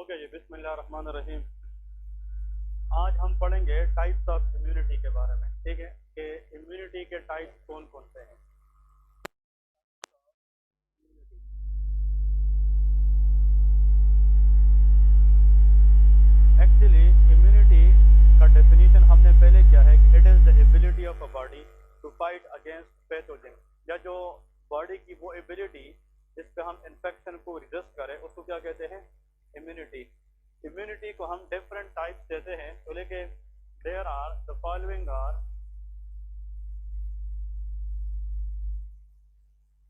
Okay जी, बिस्मिल्लाहिर्रहमानिर्रहीम। आज हम पढ़ेंगे टाइप्स ऑफ इम्यूनिटी के बारे में। ठीक है कि इम्यूनिटी के टाइप्स कौन कौन से हैं। एक्चुअली इम्यूनिटी का डेफिनेशन हमने पहले किया है कि it is the ability of a body to fight against pathogen, या जो बॉडी की वो एबिलिटी जिस पे हम इन्फेक्शन को रिजिस्ट करें उसको क्या कहते हैं, इम्यूनिटी। इम्यूनिटी को हम डिफरेंट टाइप्स देते हैं, तो लेके there are the following are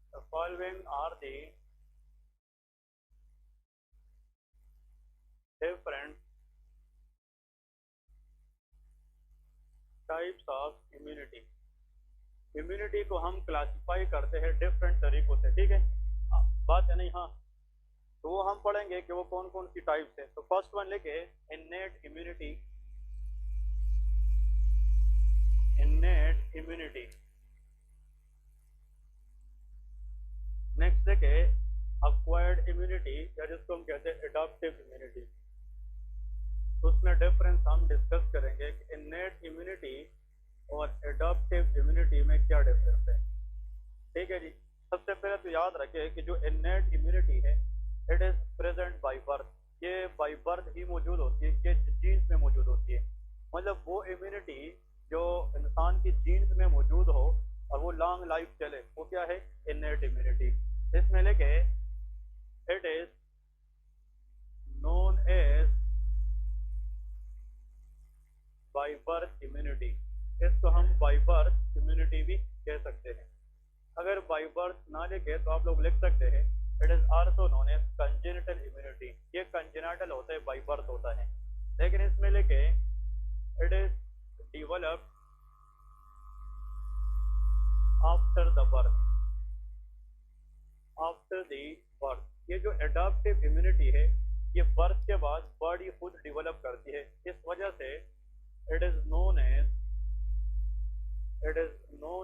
the different types of immunity. Immunity को हम क्लासिफाई करते हैं डिफरेंट तरीकों से। ठीक है, बात है नहीं? हाँ, तो वो हम पढ़ेंगे कि वो कौन कौन सी टाइप्स है। तो फर्स्ट वन लेके innate immunity. Innate immunity. Next देखे अक्वायर्ड इम्यूनिटी, या जिसको हम कहते हैं एडॉप्टिव इम्यूनिटी। तो उसमें डिफरेंस हम डिस्कस करेंगे कि इन्नेट इम्यूनिटी और एडॉप्टिव इम्यूनिटी में क्या डिफरेंस है। ठीक है जी, सबसे पहले तो याद रखें कि जो इन्नेट इम्यूनिटी है it is present by birth. ये बाय बर्थ ही मौजूद होती है, ये जीन्स में मौजूद होती है। मतलब वो इम्यूनिटी जो इंसान की जीन्स में मौजूद हो और वो लॉन्ग लाइफ चले, वो क्या है, इन्नेट इम्यूनिटी। इसमें लेके it is known as by birth immunity. इसको हम बाय बर्थ इम्यूनिटी भी कह सकते हैं। अगर बाय बर्थ ना लिखे तो आप लोग लिख सकते हैं it is also known as congenital immunity. ये कंजेनिटल होता है, बाय बर्थ होता है। लेकिन इसमें लिखे it is developed after the birth. After the birth. ये जो एडॉप्टिव इम्यूनिटी है ये बर्थ के बाद बॉडी खुद डिवेलप करती है। इस वजह से it is known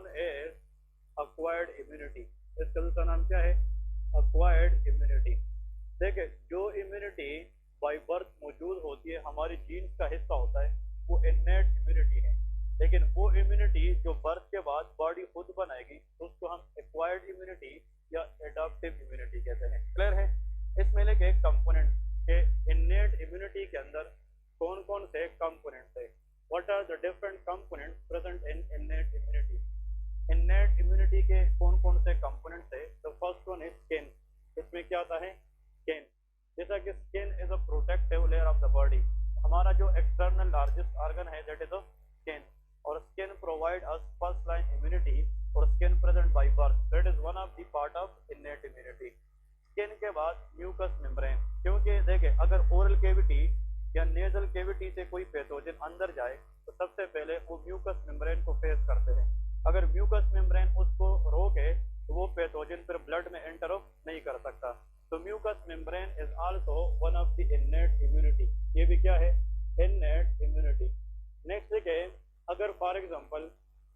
as acquired immunity. इसका दूसरा नाम क्या है, अक्वायर्ड इम्यूनिटी। देखिए, जो इम्यूनिटी बाय बर्थ मौजूद होती है, हमारी जीन्स का हिस्सा होता है, वो इन्नेट इम्यूनिटी है। लेकिन वो इम्यूनिटी जो बर्थ के बाद बॉडी खुद बनाएगी उसको हम एक्वायर्ड इम्यूनिटी या एडॉप्टिव इम्यूनिटी कहते हैं। क्लियर है? इसमें लेके कंपोनेंट के इन्नेट इम्यूनिटी के अंदर कौन कौन से कंपोनेंट्स है, what are the different components present in innate immunity. Innate immunity के कौन कौन से कंपोनेंट्स है। तो फर्स्ट वन इज स्किन। इसमें क्या आता है, स्किन। जैसा कि skin is a protective layer of the body. हमारा जो एक्सटर्नल लार्जेस्ट ऑर्गन है दैट इज अ स्किन, और skin provide us first line immunity, और skin present by birth that is one of the part of innate immunity. Skin के बाद mucus membrane, क्योंकि देखें अगर ओरल कैविटी या nasal cavity से कोई पैथोजन अंदर जाए तो सबसे पहले वो म्यूकस मेम्ब्रेन को फेस करते हैं। अगर म्यूकस मेम्ब्रेन उसको रोके तो वो पैथोजन फिर ब्लड में एंटर नहीं कर सकता। तो mucus membrane is also one of the innate immunity. ये भी क्या है, इन्नेट इम्यूनिटी। नेक्स्ट देखिए, अगर फॉर एग्जांपल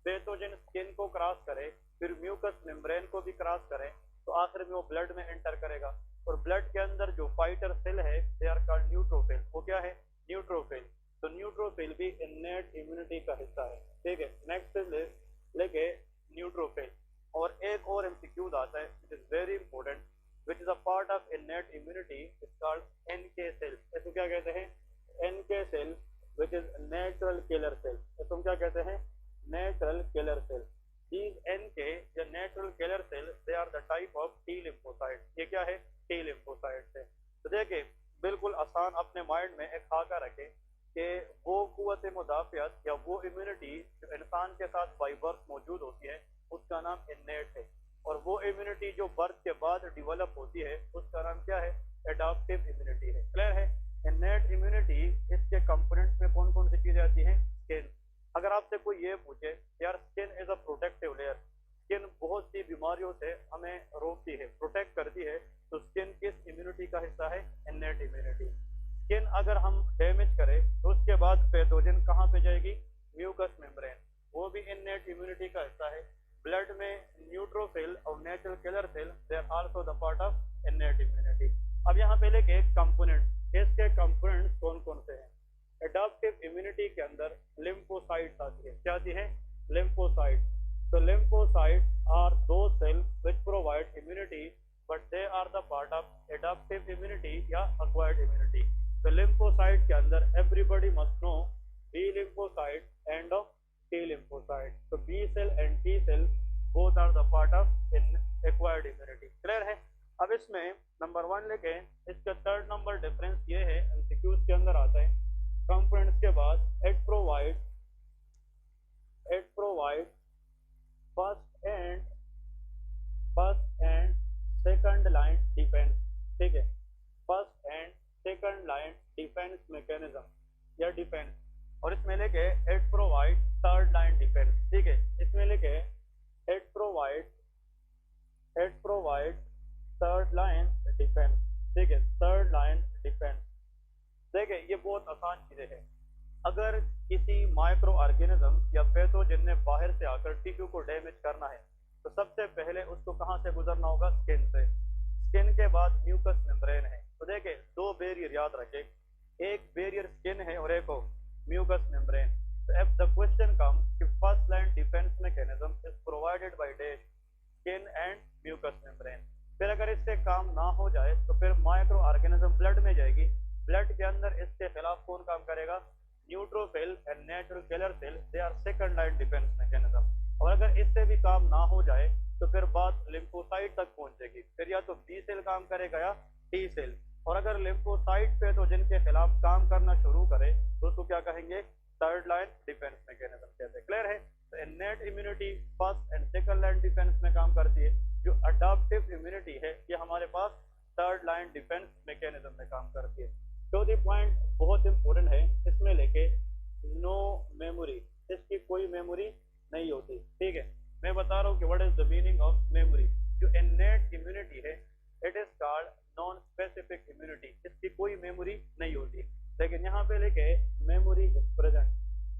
पैथोजन स्किन को क्रॉस करे फिर म्यूकस मेम्ब्रेन को भी क्रॉस करे तो आखिर में वो ब्लड में एंटर करेगा, और ब्लड के अंदर जो फाइटर सेल है दे आर कॉल्ड न्यूट्रोफिल। वो क्या है, न्यूट्रोफिल। तो न्यूट्रोफिल भी इन्नेट इम्यूनिटी का हिस्सा है। ठीक है, नेक्स्ट लेके न्यूट्रोफिल। और एक और एमसीक्यूज आता है which is very important, which is a part of innate immunity, is called NK cell. इसको क्या कहते हैं, NK cell, which is natural killer cell. इसको क्या कहते हैं, natural killer cell. These NK या natural killer cell they are the type of T lymphocyte. ये क्या है, टी लिम्फोसाइट है। तो देखिए, बिल्कुल आसान अपने माइंड में एक खाका रखें कि वो कुव्वत मुदाफियत या वो इम्यूनिटी जो इंसान के साथ बाय बर्थ मौजूद होती है उसका नाम इन्नेट है, और वो इम्यूनिटी जो बर्थ के बाद डिवेलप होती है उसका नाम क्या है, एडॉप्टिव इम्यूनिटी है। क्लियर है? इन्नेट इम्यूनिटी, इसके कंपोनेंट्स में कौन कौन सी चीजें आती हैं, स्किन। अगर आपसे कोई ये पूछे यार skin is a protective layer, skin बहुत सी बीमारियों से हमें रोकती है, प्रोटेक्ट करती है, तो स्किन किस इम्यूनिटी का हिस्सा है, इन्नेट इम्यूनिटी। स्किन अगर हम डैमेज करें तो उसके बाद पैथोजन कहाँ पे जाएगी, म्यूकस मेम्ब्रेन, वो भी इन्नेट इम्यूनिटी का हिस्सा है। ब्लड में न्यूट्रोफिल और natural killer cell they are also the part of innate immunity. अब यहाँ पे लेके एक कंपोनेंट इसके कंपोनेंट्स कौन कौन से हैं? एडाप्टिव इम्यूनिटी के अंदर लिम्फोसाइट्स आती है। क्या आती है? लिम्फोसाइट। तो lymphocytes are those cells which provide immunity, but they are the part of adaptive immunity या acquired immunity. तो lymphocyte के अंदर everybody must know B lymphocyte and T lymphocyte. तो B cell and T cell both are the part of acquired immunity. Clear है? अब इसमें number 1 लेके इसका थर्ड नंबर डिफरेंस ये है, एमसीक्यूज के अंदर आता है कंपोनेंट्स के बाद it provides first and second line defence. ठीक है, first and second line defence mechanism या डिफेंस, और इसमें लेके it provide third line defence. ठीक है, इसमें लेके it provide third line defence. ठीक है, थर्ड लाइन डिफेंस। देखिए ये बहुत आसान चीजें हैं। अगर किसी माइक्रो ऑर्गेनिज्म या पैथोजन ने बाहर से आकर टिश्यू को डैमेज करना है तो सबसे पहले उसको कहाँ से गुजरना होगा? स्किन से। स्किन के बाद म्यूकस मेम्ब्रेन है। तो देखिए दो बैरियर याद रखें, एक बैरियर स्किन है और एक म्यूकस मेम्ब्रेन। तो अब द क्वेश्चन कम कि first line defence mechanism is provided by dash skin and mucus membrane. फिर अगर इससे काम ना हो जाए तो फिर माइक्रो ऑर्गेनिज्म ब्लड में जाएगी। ब्लड के अंदर इसके खिलाफ कौन काम करेगा? Neutrophil and natural killer cell, they are second line defence mechanism. और अगर इससे भी काम ना हो जाए तो फिर बात लिम्फोसाइट तक पहुंचेगी। फिर या तो बी सेल काम करेगा या टी सेल। और अगर लिम्फोसाइट पैथोजन के खिलाफ काम करना शुरू करे तो उसको क्या कहेंगे? थर्ड लाइन डिफेंस मैकेनिज्म कहते हैं। क्लियर है? तो innate immunity first and second line defence में काम करती है। जो अडॉप्टिव इम्यूनिटी है ये हमारे पास थर्ड लाइन डिफेंस मैकेनिज्म में काम करती है। चौथी पॉइंट बहुत इंपॉर्टेंट है, इसमें लेके नो मेमोरी, इसकी कोई मेमोरी नहीं होती। ठीक है, मैं बता रहा हूँ कि what is the meaning of memory. जो इनेट इम्यूनिटी है it is called non specific immunity, इसकी कोई मेमोरी नहीं होती। लेकिन यहाँ पे लेके मेमोरी इज प्रेजेंट,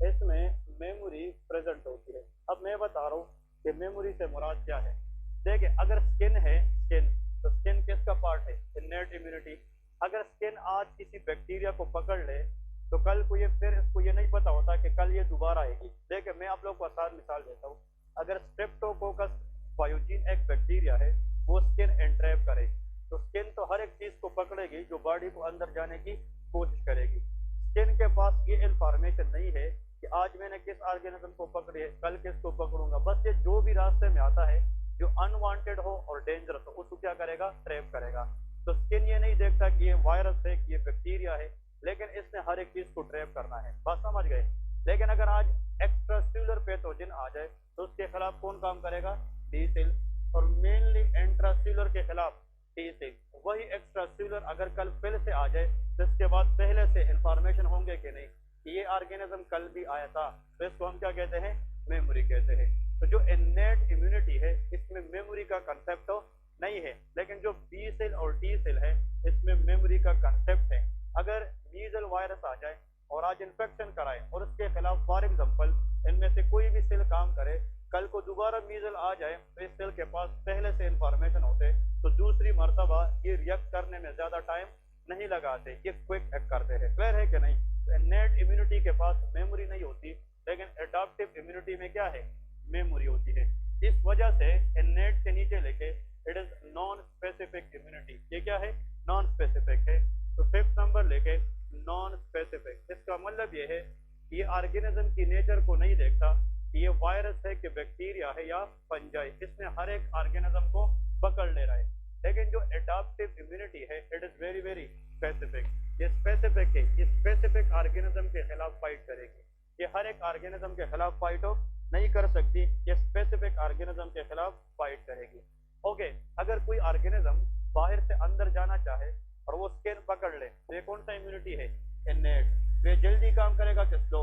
इसमें मेमोरी प्रेजेंट होती है। अब मैं बता रहा हूँ कि मेमोरी से मुराद क्या है। देखिए अगर स्किन है, स्किन, तो स्किन किसका पार्ट है? Innate immunity. अगर स्किन आज किसी बैक्टीरिया को पकड़ ले तो कल को ये फिर इसको ये नहीं पता होता कि कल ये दोबारा आएगी। देखिए मैं आप लोग को आसान मिसाल देता हूँ। अगर स्ट्रेप्टोकोकस पायोजीन एक बैक्टीरिया है, वो स्किन एंट्रैप करे तो स्किन तो हर एक चीज को पकड़ेगी जो बॉडी को अंदर जाने की कोशिश करेगी। स्किन के पास ये इंफॉर्मेशन नहीं है कि आज मैंने किस ऑर्गेनिज्म को पकड़ी है, कल किसको पकड़ूंगा। बस ये जो भी रास्ते में आता है जो अनवांटेड हो और डेंजरस हो उसको क्या करेगा? ट्रैप करेगा। तो स्किन ये नहीं देखता कि ये वायरस है, कि ये बैक्टीरिया है, लेकिन इसने हर एक चीज को ट्रैप करना है। बात समझ गए? लेकिन अगर आज एक्स्ट्रासेल्युलर पैथोजन आ जाए तो उसके खिलाफ कौन काम करेगा? T cell. और मेनली इंट्रासेल्युलर के खिलाफ टी सेल। वही एक्स्ट्रासेल्युलर अगर कल फिर से आ जाए तो इसके बाद पहले से इंफॉर्मेशन होंगे कि नहीं कि ये ऑर्गेनिज्म कल भी आया था, तो इसको हम क्या कहते हैं? मेमोरी कहते हैं। तो जो इनेट इम्यूनिटी है इसमें मेमोरी का कंसेप्ट नहीं है, लेकिन जो बी सेल और टी सेल है इसमें मेमोरी का कंसेप्ट है। अगर मीजल वायरस आ जाए और आज इन्फेक्शन कराए और उसके खिलाफ फॉर एग्जांपल इनमें से कोई भी सेल काम करे, कल को दोबारा मीजल आ जाए तो इस सेल के पास पहले से इंफॉर्मेशन होते तो दूसरी मर्तबा ये रिएक्ट करने में ज्यादा टाइम नहीं लगाते, ये क्विक एक्ट करते हैं। क्लियर है कि नहीं? तो इनेट इम्यूनिटी के पास मेमोरी नहीं होती, लेकिन एडॉप्टिव इम्यूनिटी में क्या है? मेमोरी होती है। इस वजह से इनेट से नीचे लेके it is non specific immunity. ये क्या है? नॉन स्पेसिफिक है। तो फिफ्थ नंबर लेके नॉन स्पेसिफिक, इसका मतलब ये है कि ये ऑर्गेनिज्म की नेचर को नहीं देखता कि ये वायरस है कि बैक्टीरिया है या फंजाई, इसने हर एक ऑर्गेनिज्म को पकड़ ले रहा है। लेकिन जो एडॉप्टिव इम्यूनिटी है it is very very specific. ये स्पेसिफिक है, ये स्पेसिफिक ऑर्गेनिज्म के खिलाफ फाइट करेगी। ये हर एक ऑर्गेनिज्म के खिलाफ फाइट नहीं कर सकती, ये स्पेसिफिक ऑर्गेनिज्म के खिलाफ फाइट करेगी। ओके, अगर कोई ऑर्गेनिज्म बाहर से अंदर जाना चाहे और वो स्किन पकड़ ले तो ये कौन सा इम्यूनिटी है? इनेट। ये जल्दी काम करेगा कि स्लो?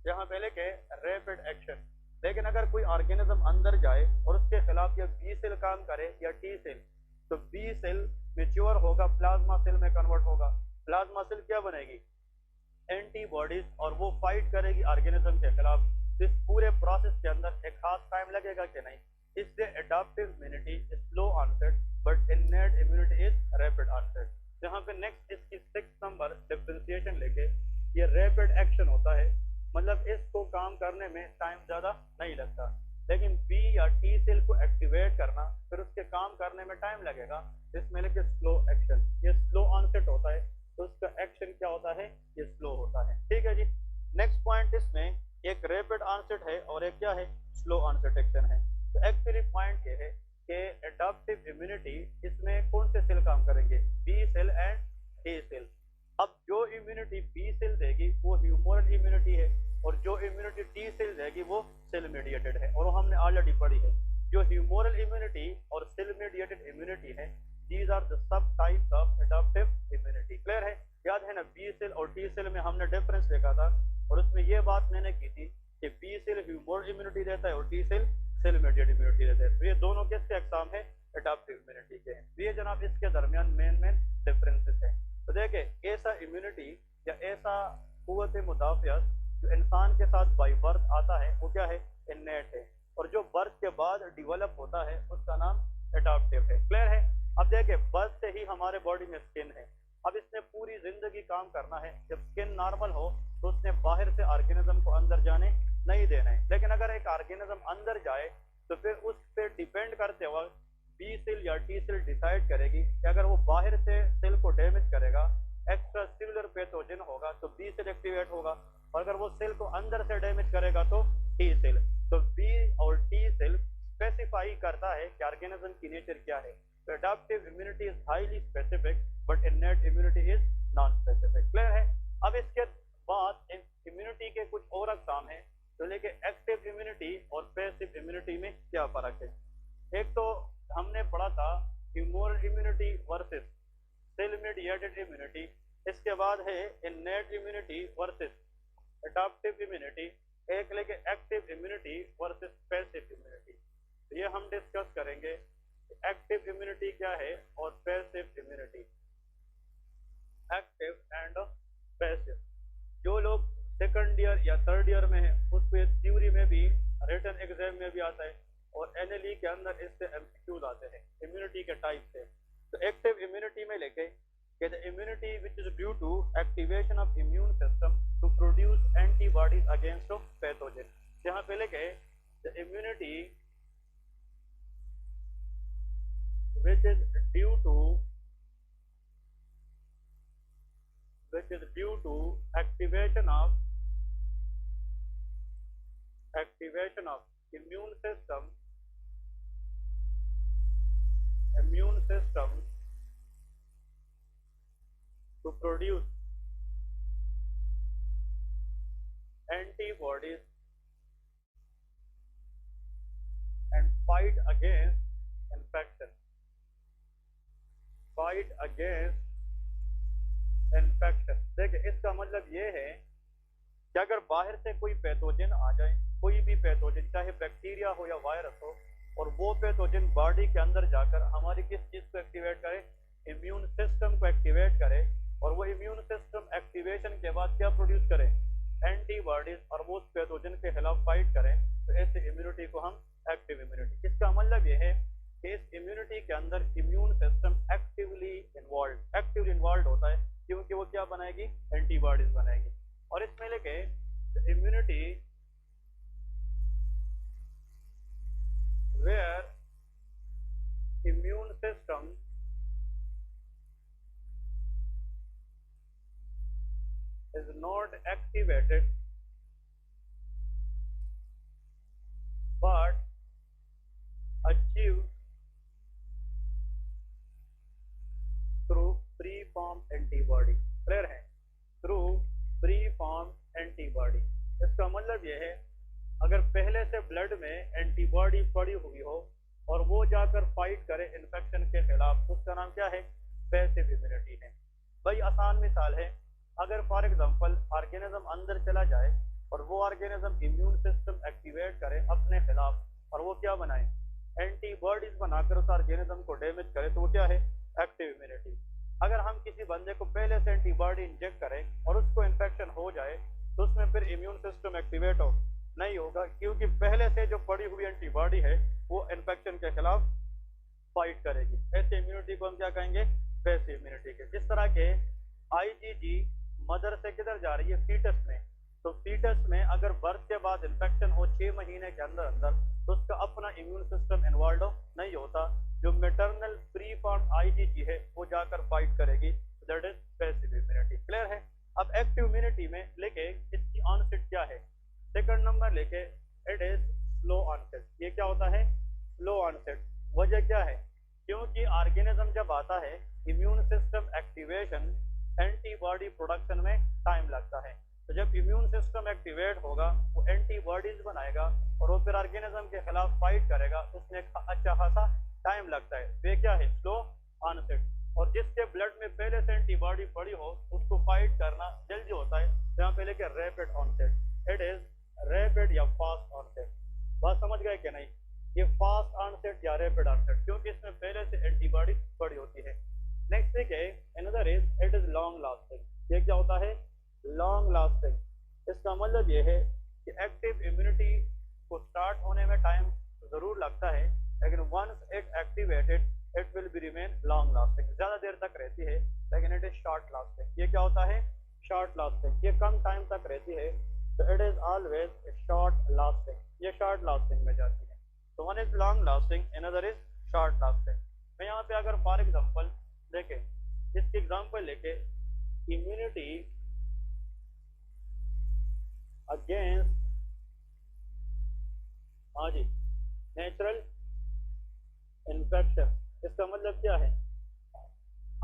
यहाँ पे लेके रैपिड एक्शन। लेकिन अगर कोई ऑर्गेनिज्म अंदर जाए और उसके खिलाफ या बी सेल काम करे या टी सेल, तो बी सेल मेच्योर होगा, प्लाज्मा सेल में कन्वर्ट होगा। प्लाज्मा सेल क्या बनेगी? एंटीबॉडीज, और वो फाइट करेगी ऑर्गेनिज्म के खिलाफ। इस पूरे प्रोसेस के अंदर एक खास टाइम लगेगा कि नहीं, इसलिए adaptive immunity is slow onset but innate immunity is rapid onset. यहाँ पे नेक्स्ट इसकी 6 नंबर डिफरेंशिएशन लेके ये रैपिड एक्शन होता है, मतलब इसको काम करने में टाइम ज़्यादा नहीं लगता, लेकिन बी या टी सेल को एक्टिवेट करना फिर उसके काम करने में टाइम लगेगा, इसमें लिखे स्लो एक्शन, ये स्लो ऑनसेट होता है, तो उसका एक्शन क्या होता है, ये स्लो होता है। ठीक है जी। नेक्स्ट पॉइंट इसमें एक रैपिड ऑनसेट है और एक क्या है, स्लो ऑनसेट एक्शन है। तो एक्चुअली पॉइंट ये है कि एडाप्टिव इम्यूनिटी इसमें कौन से सेल काम करेंगे, B cell and T cell. अब जो इम्यूनिटी बी सेल देगी वो ह्यूमरल इम्यूनिटी है, और जो इम्यूनिटी टी सेल देगी वो सेल मीडिएटेड है, और वो हमने ऑलरेडी पढ़ी है। जो ह्यूमरल इम्यूनिटी और सेल मीडिएटेड इम्यूनिटी है, these are the sub types of adaptive immunity. Clear है? याद है ना, बी सेल और टी सेल में हमने डिफरेंस देखा था, और उसमें ये बात मैंने की थी कि बी सेल ह्यूमरल इम्यूनिटी देता है और T cell cell mediated immunity देता है। तो ये दोनों किसके एग्जाम है, एडाप्टिव इम्यूनिटी के हैं। ये जनाब इसके दरमियान मेन डिफरेंसेस है। तो देखें, ऐसा इम्यूनिटी या ऐसा कुव्वत मुदाफ़ियत जो इंसान के साथ बाई बर्थ आता है वो क्या है, इन्नेट है, और जो बर्थ के बाद डिवेलप होता है उसका नाम एडाप्टिव है। क्लियर है? अब देखें, बर्थ से ही हमारे बॉडी में स्किन है, अब इसने पूरी जिंदगी काम करना है। जब स्किन नॉर्मल हो तो उसने बाहर से ऑर्गेनिज्म को अंदर जाने नहीं देना है, लेकिन अगर एक ऑर्गेनिज्म अंदर जाए तो फिर उस पर डिपेंड करते वक्त बी सेल या टी सेल डिसाइड करेगी कि अगर वो बाहर से सेल को डैमेज करेगा, एक्स्ट्रा सेलुलर पैथोजन होगा तो बी सेल एक्टिवेट होगा, और अगर वो सेल को अंदर से डैमेज करेगा तो टी सेल। तो बी और टी सेल स्पेसिफाई करता है कि ऑर्गेनिज्म की नेचर क्या है। तो adaptive immunity is highly specific but innate immunity is non specific. Clear है? अब इसके बाद इम्यूनिटी के कुछ और अक़साम हैं, तो लेके एक्टिव इम्यूनिटी और पैसिव इम्यूनिटी में क्या फ़र्क है। एक तो हमने पढ़ा था humoral immunity versus cell mediated immunity, इसके बाद है innate immunity versus adaptive immunity, एक लेके active immunity versus passive immunity. तो ये हम डिस्कस करेंगे एक्टिव इम्यूनिटी क्या है और passive immunity. Active and passive, जो लोग सेकंड ईयर या थर्ड ईयर में है उस पे थ्योरी में भी, रिटन एग्जाम में भी आता है, और एनएलई के अंदर इससे एमसीक्यूज आते हैं इम्यूनिटी के टाइप से। तो एक्टिव इम्यूनिटी में लेके कि the immunity which is due to activation of immune system to produce antibodies against pathogen. यहाँ पे लेके the immunity which is due to activation of immune system to produce antibodies and fight against infection। देखिए, इसका मतलब ये है कि अगर बाहर से कोई पैथोजन आ जाए, कोई भी पैथोजन चाहे बैक्टीरिया हो या वायरस हो, और वो पैथोजन बॉडी के अंदर जाकर हमारी किस चीज़ को एक्टिवेट करे, इम्यून सिस्टम को एक्टिवेट करे, और वो इम्यून सिस्टम एक्टिवेशन के बाद क्या प्रोड्यूस करे, एंटीबॉडीज, और वो उस पैथोजन के खिलाफ फाइट करें, तो ऐसे इम्यूनिटी को हम एक्टिव इम्यूनिटी। इसका मतलब ये है कि इस इम्यूनिटी के अंदर इम्यून सिस्टम एक्टिवली इन्वॉल्व होता है, क्योंकि वो क्या बनाएगी, एंटीबॉडीज बनाएगी। और इसमें लेके immunity where immune system is not activated but achieved through preform antibody. Clear है? Through preform antibody. इसका मतलब यह है अगर पहले से ब्लड में एंटीबॉडी पड़ी हुई हो और वो जाकर फाइट करे इन्फेक्शन के खिलाफ, उसका नाम क्या है, पैसिव इम्यूनिटी है। भाई आसान मिसाल है, अगर फॉर एग्जांपल ऑर्गेनिज्म अंदर चला जाए और वो ऑर्गेनिज्म इम्यून सिस्टम एक्टिवेट करे अपने खिलाफ, और वो क्या बनाए, एंटीबॉडीज बनाकर उस ऑर्गेनिज्म को डैमेज करे, तो वो क्या है, एक्टिव इम्यूनिटी। अगर हम किसी बंदे को पहले से एंटीबॉडी इंजेक्ट करें और उसको इन्फेक्शन हो जाए तो उसमें फिर इम्यून सिस्टम एक्टिवेट नहीं होगा, क्योंकि पहले से जो पड़ी हुई एंटीबॉडी है वो इन्फेक्शन के खिलाफ फाइट करेगी। ऐसे इम्यूनिटी को हम क्या कहेंगे, पैसिव इम्यूनिटी के। जिस तरह के आईजीजी मदर से किधर जा रही है, फीटस में, तो फीटस में अगर बर्थ के बाद इन्फेक्शन हो 6 महीने के अंदर अंदर, तो उसका अपना इम्यून सिस्टम इन्वॉल्व नहीं होता, जो मेटरनल प्री फॉर्म आईजीजी है वो जाकर फाइट करेगी, that is passive immunity. Clear है। अब एक्टिव इम्यूनिटी में लेके इसकी ऑनसेट क्या है, सेकंड नंबर लेके इट इज स्लो ऑनसेट। ये क्या होता है, स्लो ऑनसेट। वजह क्या है, क्योंकि ऑर्गेनिज्म जब आता है immune system activation antibody production में टाइम लगता है, तो जब इम्यून सिस्टम एक्टिवेट होगा वो एंटीबॉडीज बनाएगा और वो फिर ऑर्गेनिज्म के खिलाफ फाइट करेगा, उसमें अच्छा खासा टाइम लगता है। वे क्या है, स्लो ऑनसेट। और जिसके ब्लड में पहले से एंटीबॉडी पड़ी हो उसको फाइट करना जल्दी होता है, यहाँ पे लेके rapid onset. It is rapid या फास्ट ऑनसेट। बात समझ गए कि नहीं, ये फास्ट ऑनसेट या रैपिड ऑनसेट, क्योंकि इसमें पहले से एंटीबॉडी पड़ी होती है। नेक्स्ट थिंग है another is it is long lasting. ये क्या होता है, लॉन्ग लास्टिंग। इसका मतलब ये है कि एक्टिव इम्यूनिटी को स्टार्ट होने में टाइम जरूर लगता है, लेकिन once it activated it will be remain long lasting, ज्यादा देर तक रहती है, लेकिन इट इज शॉर्ट लास्टिंग। ये क्या होता है, शॉर्ट लास्टिंग। ये कम टाइम तक रहती है, तो it is always short lasting. ये शॉर्ट लास्टिंग में जाती है। तो one is long lasting, another is short lasting. मैं यहाँ पे अगर फॉर एग्जाम्पल देखें, इसकी एग्जाम्पल लेके इम्यूनिटी अगेंस्ट, हाँ जी, नेचुरल इन्फेक्शन। इसका मतलब क्या है,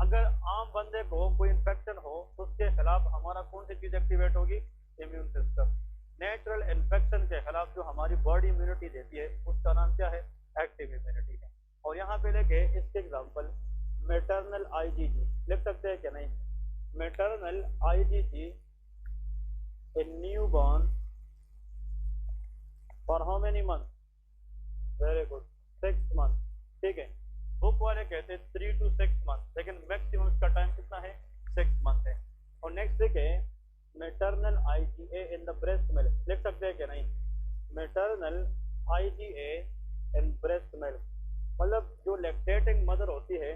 अगर आम बंदे को कोई इन्फेक्शन हो तो उसके खिलाफ हमारा कौन सी चीज एक्टिवेट होगी, इम्यून सिस्टम। नेचुरल इन्फेक्शन के खिलाफ जो हमारी बॉडी इम्यूनिटी देती है उसका नाम क्या है, एक्टिव इम्यूनिटी है। और यहाँ पे लेके इसके एग्जांपल मैटरनल आईजीजी लिख सकते हैं कि नहीं, maternal IgG in newborn for how many month, very good, 6 month. ठीक है, बुक वाले कहते हैं 3 to 6 मंथ, लेकिन मैक्सिमम इसका टाइम कितना है, 6 मंथ है। और नेक्स्ट देखिए maternal IgA in the breast milk, लिख सकते हैं कि नहीं, maternal IgA in breast milk, मतलब जो लैक्टेटिंग मदर होती है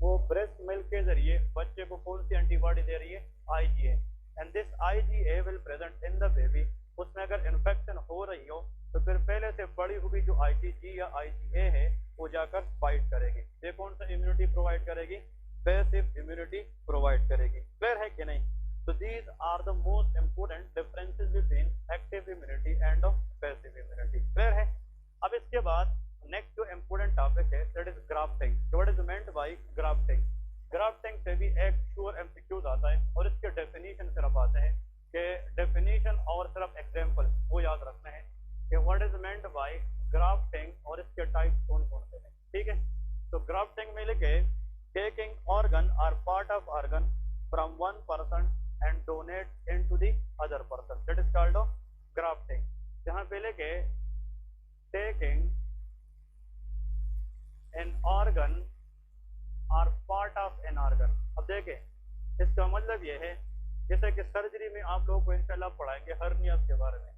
वो ब्रेस्ट मिल्क के जरिए बच्चे को कौन सी एंटीबॉडी दे रही है, IgA, and this IgA will present in the baby. उसमें अगर इन्फेक्शन हो रही हो तो फिर पहले से पड़ी हुई जो आईजीजी या आईजीए है वो जाकर फाइट करेगी। ये कौन सा इम्यूनिटी प्रोवाइड करेगी, पैसिव इम्यूनिटी प्रोवाइड करेगी। क्लियर है कि नहीं। So these are the most important differences between active immunity and of passive immunity. Clear है। अब इसके बाद नेक्स्ट जो इम्पोर्टेंट टॉपिक है that is grafting. What is meant bye grafting. Grafting से भी एक श्योर एमसीक्यूज आता है और इसके डेफिनेशन सिर्फ आते हैं कि डेफिनेशन और सिर्फ एग्जांपल वो याद रखना है कि what is meant bye grafting और इसके टाइप्स कौन कौन से हैं। ठीक है, तो ग्राफ्टिंग में लिखे taking organ or part of organ from one person and donate into the other person, that is called grafting। यहाँ पे लेके taking an organ or part of an organ। अब देखें इसका मतलब ये है जैसे कि सर्जरी में आप लोगों को इंशाल्लाह पढ़ाएंगे हर्निया के बारे में,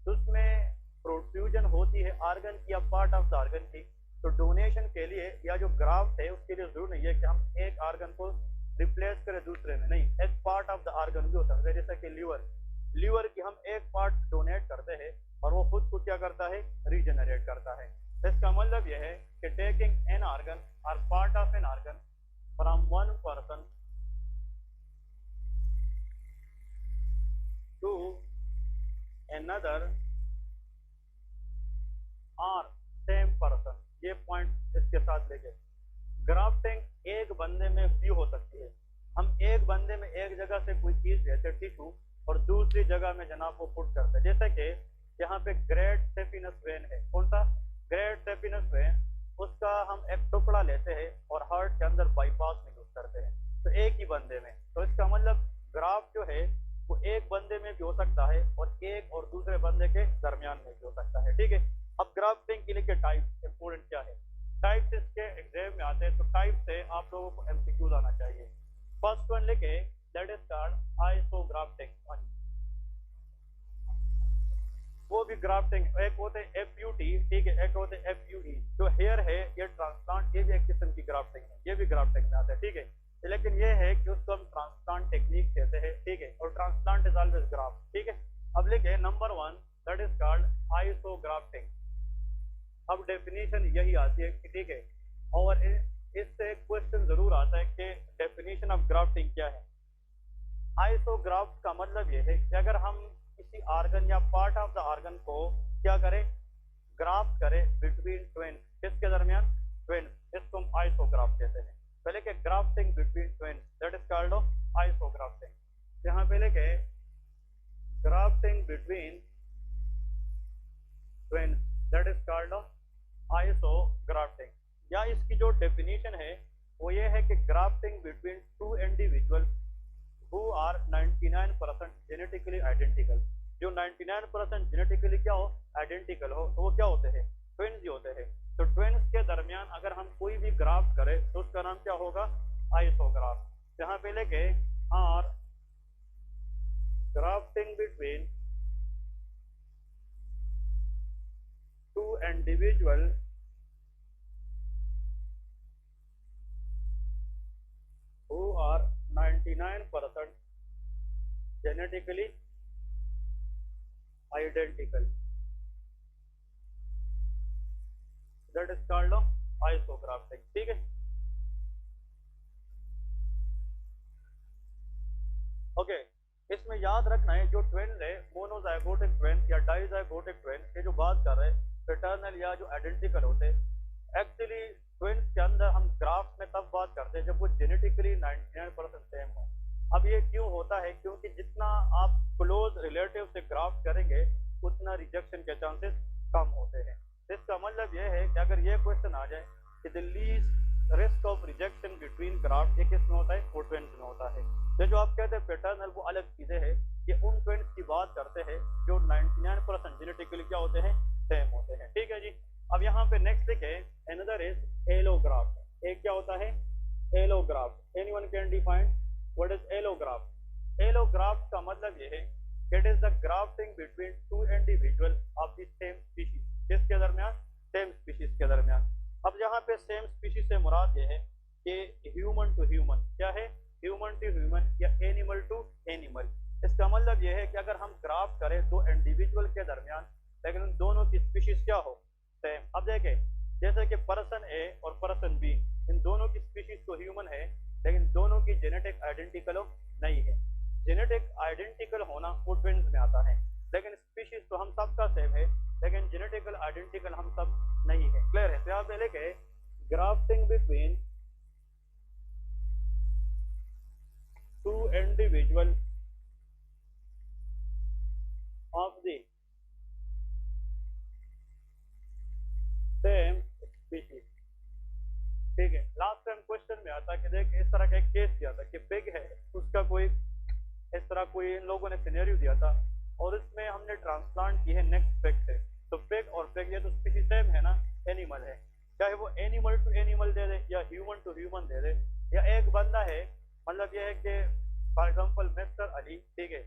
तो उसमें प्रोट्रूजन होती है ऑर्गन की या पार्ट ऑफ द ऑर्गन की, तो डोनेशन के लिए या जो ग्राफ्ट है उसके लिए जरूर नहीं है कि हम एक ऑर्गन को रिप्लेस करें दूसरे में, नहीं, एक पार्ट ऑफ द ऑर्गन भी हो सकता है। जैसे कि लीवर की हम एक पार्ट डोनेट करते हैं और वो खुद को क्या करता है, रीजनरेट करता है। इसका मतलब यह है कि taking an organ or part of an organ from one person to another or same person, ये पॉइंट इसके साथ लेके ग्राफ्टिंग एक बंदे में भी हो सकती है। हम एक बंदे में एक जगह से कोई चीज लेते टिश्यू और दूसरी जगह में जनाब को पुट करते हैं। जैसे कि यहाँ पे ग्रेट सेफिनस वेन है, कौन सा, ग्रेट सेफिनस वेन, उसका हम एक टुकड़ा लेते हैं और हार्ट के अंदर बाईपास में यूज करते हैं, तो एक ही बंदे में। तो इसका मतलब ग्राफ्ट जो है वो एक बंदे में भी हो सकता है और एक और दूसरे बंदे के दरमियान में भी हो सकता है। ठीक है, अब ग्राफ्टिंग के लिए टाइप इंपोर्टेंट क्या है, टाइप्स इसके एग्जाम में आते हैं, तो टाइप से आप लोगों को एमसीक्यूज आना चाहिए। फर्स्ट वन लिखे दैट इज कॉल्ड आइसोग्राफ्टिंग, वो भी ग्राफ्टिंग, एक होते हैं एफयूटी, ठीक है, एक होते हैं एफयूई। जो हेयर है ये ट्रांसप्लांट, ये भी एक किस्म की ग्राफ्टिंग है, ये भी ग्राफ्टिंग में आता है। ठीक है, लेकिन ये है कि उसको हम ट्रांसप्लांट टेक्निक कहते हैं, ठीक है, और ट्रांसप्लांट इज ऑलवेज ग्राफ्ट, ठीक है। अब लिखे नंबर 1 दैट इज कॉल्ड आइसोग्राफ्टिंग। अब डेफिनेशन यही आती है कि ठीक है, और इससे क्वेश्चन जरूर आता है कि डेफिनेशन ऑफ ग्राफ्टिंग क्या है। आइसोग्राफ्ट का मतलब ये है कि अगर हम किसी ऑर्गन या पार्ट ऑफ द ऑर्गन को क्या करें, ग्राफ्ट करें बिटवीन ट्विन्स, किसके दरमियान, ट्विन्स, इसको हम आइसोग्राफ्ट कहते हैं। पहले के grafting between twins that is called isografting. यहाँ पे लेके grafting between twins that is called isografting. या इसकी जो डेफिनेशन है वो ये है कि grafting between two individual who are 99% genetically identical. जो 99% जेनेटिकली क्या हो, आइडेंटिकल हो, तो वो क्या होते हैं, ट्विन्स ही होते हैं। तो ट्विन्स के दरमियान अगर हम कोई भी ग्राफ्ट करें तो उसका नाम क्या होगा, आइसोग्राफ्ट। यहाँ पे लेके are grafting between two individual who are 99% genetically identical, that is called isographic, ठीक है। ओके, इसमें याद रखना है जो ट्विन है, मोनोजाइगोटिक ट्विन या डाइजाइगोटिक ट्विन, ये जो बात कर रहे हैं पैटर्नल या जो आइडेंटिकल होते हैं, एक्चुअली ट्विन्स के अंदर हम ग्राफ्ट में तब बात करते हैं जब वो जेनेटिकली 99% सेम हो। अब ये क्यों होता है, क्योंकि जितना आप क्लोज रिलेटिव से ग्राफ्ट करेंगे उतना रिजेक्शन के चांसेस कम होते हैं। इसका मतलब ये है कि अगर ये क्वेश्चन आ जाए कि the least risk of rejection between graft, ये किस में होता है, वो ट्विन्स में होता है। ये जो आप कहते हैं पैटर्नल, वो अलग चीजें हैं, ये उन ट्विन्स की बात करते हैं जो 99% जेनेटिकली क्या होते हैं, सेम होते हैं, ठीक है जी। अब यहाँ पे नेक्स्ट लिखे अनदर इज एलोग्राफ्ट। एक क्या होता है, allograft. Anyone can define what is allograft? Allograft का मतलब ये है it is the grafting between two individual of the same species, किसके दरमियान, सेम स्पीशीज के दरमियान। अब यहाँ पे सेम स्पीशीज से मुराद ये है कि ह्यूमन टू ह्यूमन, क्या है, ह्यूमन टू ह्यूमन या एनिमल टू एनिमल। इसका मतलब ये है कि अगर हम ग्राफ्ट करें दो इंडिविजुअल के दरमियान, लेकिन उन दोनों की स्पीशीज क्या हो, सेम। अब देखें जैसे कि पर्सन ए और पर्सन बी, इन दोनों की स्पीशीज तो ह्यूमन है, लेकिन दोनों की जेनेटिक आइडेंटिकल नहीं है। जेनेटिक आइडेंटिकल होना वो ट्विन्स में आता है, लेकिन स्पीशीज तो हम सबका सेम है, लेकिन जेनेटिकल आइडेंटिकल हम सब नहीं है। क्लियर है? तो यहाँ पे लेके grafting between two individual of the same species, ठीक है। लास्ट टाइम क्वेश्चन में आता कि देख इस तरह का एक केस दिया था कि पिग है, उसका कोई इस तरह कोई इन लोगों ने सिनेरियो दिया था और इसमें हमने ट्रांसप्लांट की है नेक्स्ट पिग से। तो पिग और पिग ये तो स्पीशीज सेम है ना, एनिमल है, चाहे वो एनिमल टू एनिमल दे दे या ह्यूमन टू ह्यूमन दे दे, या एक बंदा है, मतलब ये है कि फॉर एग्जांपल मिस्टर अली, ठीक है,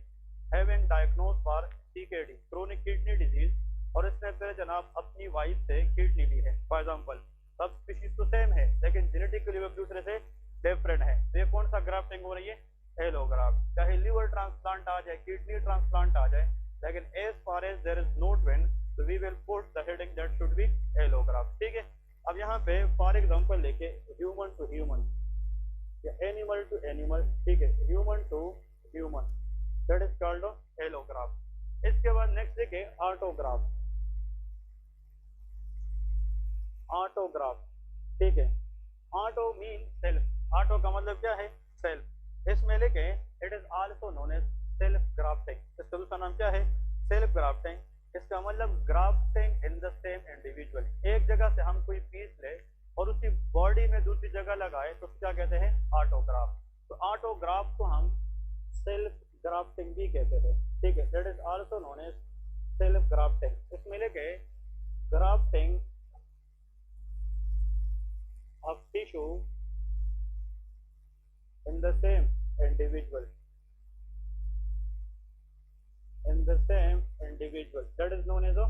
having diagnose for CKD, chronic kidney disease, और इसने फिर जनाब अपनी वाइफ से किडनी ली है फॉर एग्जांपल, सब स्पीशीज तो सेम है लेकिन जेनेटिकली वो एक दूसरे से डिफरेंट है। तो ये कौन सा ग्राफ्टिंग हो रही है, एलोग्राफ्ट। चाहे लिवर ट्रांसप्लांट आ जाए, किडनी ट्रांसप्लांट आ जाए, लेकिन as far as there is no twin, so we will put the heading that should be allograft, ठीक है। अब यहाँ पे फॉर एग्जांपल लेके ह्यूमन टू ह्यूमन या एनिमल टू एनिमल, ठीक है, human to human, that is called allograft. इसके बाद नेक्स्ट देखे ऑटोग्राफ्ट। ऑटोग्राफ्ट, ठीक है, ऑटो मीन सेल्फ, ऑटो का मतलब क्या है, सेल्फ। इसमें लेके it is also known as self grafting. इसका दूसरा नाम क्या है, सेल्फ ग्राफ्टिंग। इसका मतलब grafting in the same individual, एक जगह से हम कोई पीस ले और उसी बॉडी में दूसरी जगह लगाए तो क्या कहते हैं, ऑटोग्राफ्ट। तो ऑटोग्राफ्ट को हम सेल्फ ग्राफ्टिंग भी कहते हैं, ठीक है, that is also known as self grafting. इसमें लेके grafting of tissue in the same individual, in the same individual, that is known as a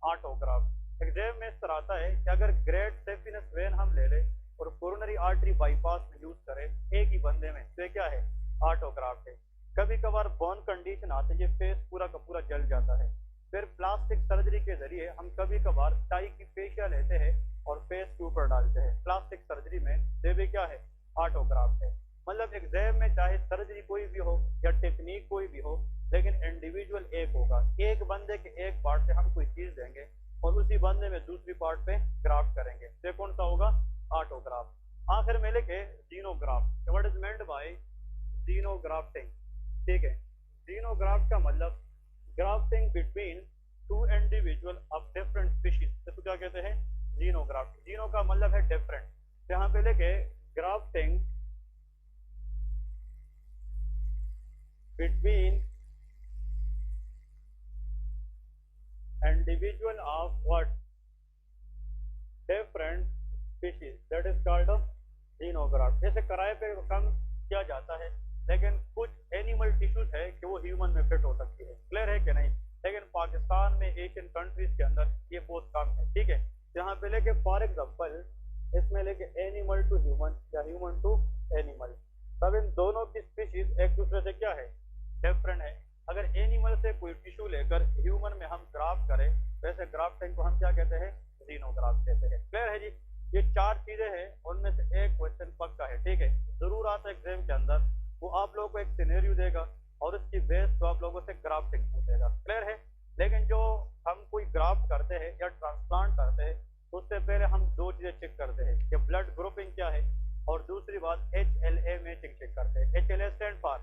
autograph। Exam में इस तरह आता है कि अगर ग्रेट सेफिनस वेन हम ले लें और कोरोनरी आर्टरी बाईपास में यूज करें एक ही बंदे में, तो ये क्या है, ऑटोग्राफ्ट है। कभी कभार बर्न कंडीशन आते हैं, फेस पूरा का पूरा जल जाता है, फिर प्लास्टिक सर्जरी के जरिए हम कभी कभार टाई की फेशिया लेते हैं और फेस के ऊपर डालते हैं, प्लास्टिक सर्जरी में ये भी क्या है, ऑटोग्राफ्ट है। मतलब एग्जाम में चाहे सर्जरी कोई भी हो या टेक्निक कोई भी हो, लेकिन इंडिविजुअल एक होगा, एक बंदे के एक पार्ट से हम कोई चीज देंगे और उसी बंदे में दूसरी पार्ट पे ग्राफ्ट करेंगे, तो कौन सा होगा, ऑटोग्राफ्ट। आखिर में लिखे xenograft, what is meant by xenografting, ठीक है। जीनोग्राफ्ट का मतलब grafting between two individual of different species, इसको क्या कहते हैं, जीनोग्राफ्ट। जीनो का मतलब है डिफरेंट, यहाँ पे लेके grafting between individual of what, different species, that is called xenograft. जैसे किराए पे काम किया जाता है, लेकिन कुछ एनिमल टिश्यूज है कि वो ह्यूमन में फिट हो सकती है, क्लियर है कि नहीं, लेकिन पाकिस्तान में एशियन कंट्रीज के अंदर ये बहुत कम है, ठीक है। यहाँ पे लेके फॉर एग्जांपल इसमें लेके एनिमल टू ह्यूमन या ह्यूमन टू एनिमल, तब इन दोनों की स्पीशीज एक दूसरे से क्या है, डिफरेंट है। अगर एनिमल से कोई टिश्यू लेकर ह्यूमन में हम ग्राफ्ट करें, वैसे ग्राफ्टिंग को हम क्या कहते हैं, जीनोग्राफ्ट कहते हैं, क्लियर है जी। ये चार चीजें हैं, उनमें से एक क्वेश्चन पक्का है, ठीक है, जरूर आता है एग्जाम के अंदर, वो आप लोगों को एक सिनेरियो देगा और उसकी बेस तो आप लोगों से ग्राफ्टिंग पूछेगा, क्लियर है। लेकिन जो हम कोई ग्राफ्ट करते हैं या ट्रांसप्लांट करते हैं, उससे पहले हम दो चीजें चेक करते हैं कि ब्लड ग्रुपिंग क्या है, और दूसरी बात HLA मैचिंग चेक करते हैं। HLA stand for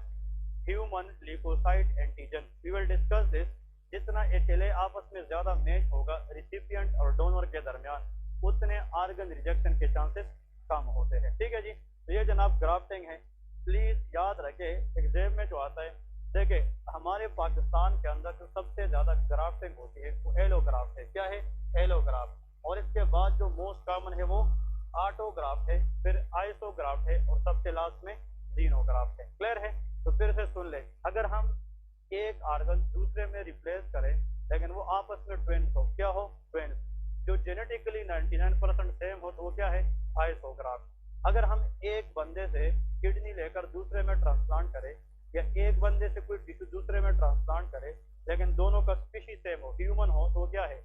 human leukocyte antigen, we will discuss this. जितना HLA आपस में ज्यादा मैच होगा रिसिपिएंट और डोनर के दरमियान, उतने ऑर्गन रिजेक्शन के चांसेस कम होते हैं, ठीक है जी। तो ये जनाब ग्राफ्टिंग है, प्लीज याद रखे एग्जाम में जो आता है। देखिए हमारे पाकिस्तान के अंदर जो सबसे ज्यादा ग्राफ्टिंग होती है वो एलोग्राफ्ट है, क्या है, एलोग्राफ्ट, और इसके बाद जो मोस्ट कॉमन है वो ऑटोग्राफ्ट है, फिर आइसोग्राफ्ट है, और सबसे लास्ट में जीनोग्राफ्ट है, क्लियर है। तो फिर से सुन ले, अगर हम एक ऑर्गन दूसरे में रिप्लेस करें लेकिन वो आपस में ट्विन्स हो, क्या हो, ट्विन्स, जो जेनेटिकली 99% सेम हो, तो वो क्या है, आइसोग्राफ्ट। अगर हम एक बंदे से किडनी लेकर दूसरे में ट्रांसप्लांट करें, या एक बंदे से कोई टिश्यू दूसरे में ट्रांसप्लांट करें, लेकिन दोनों का स्पीशीज सेम हो, ह्यूमन हो, तो क्या है,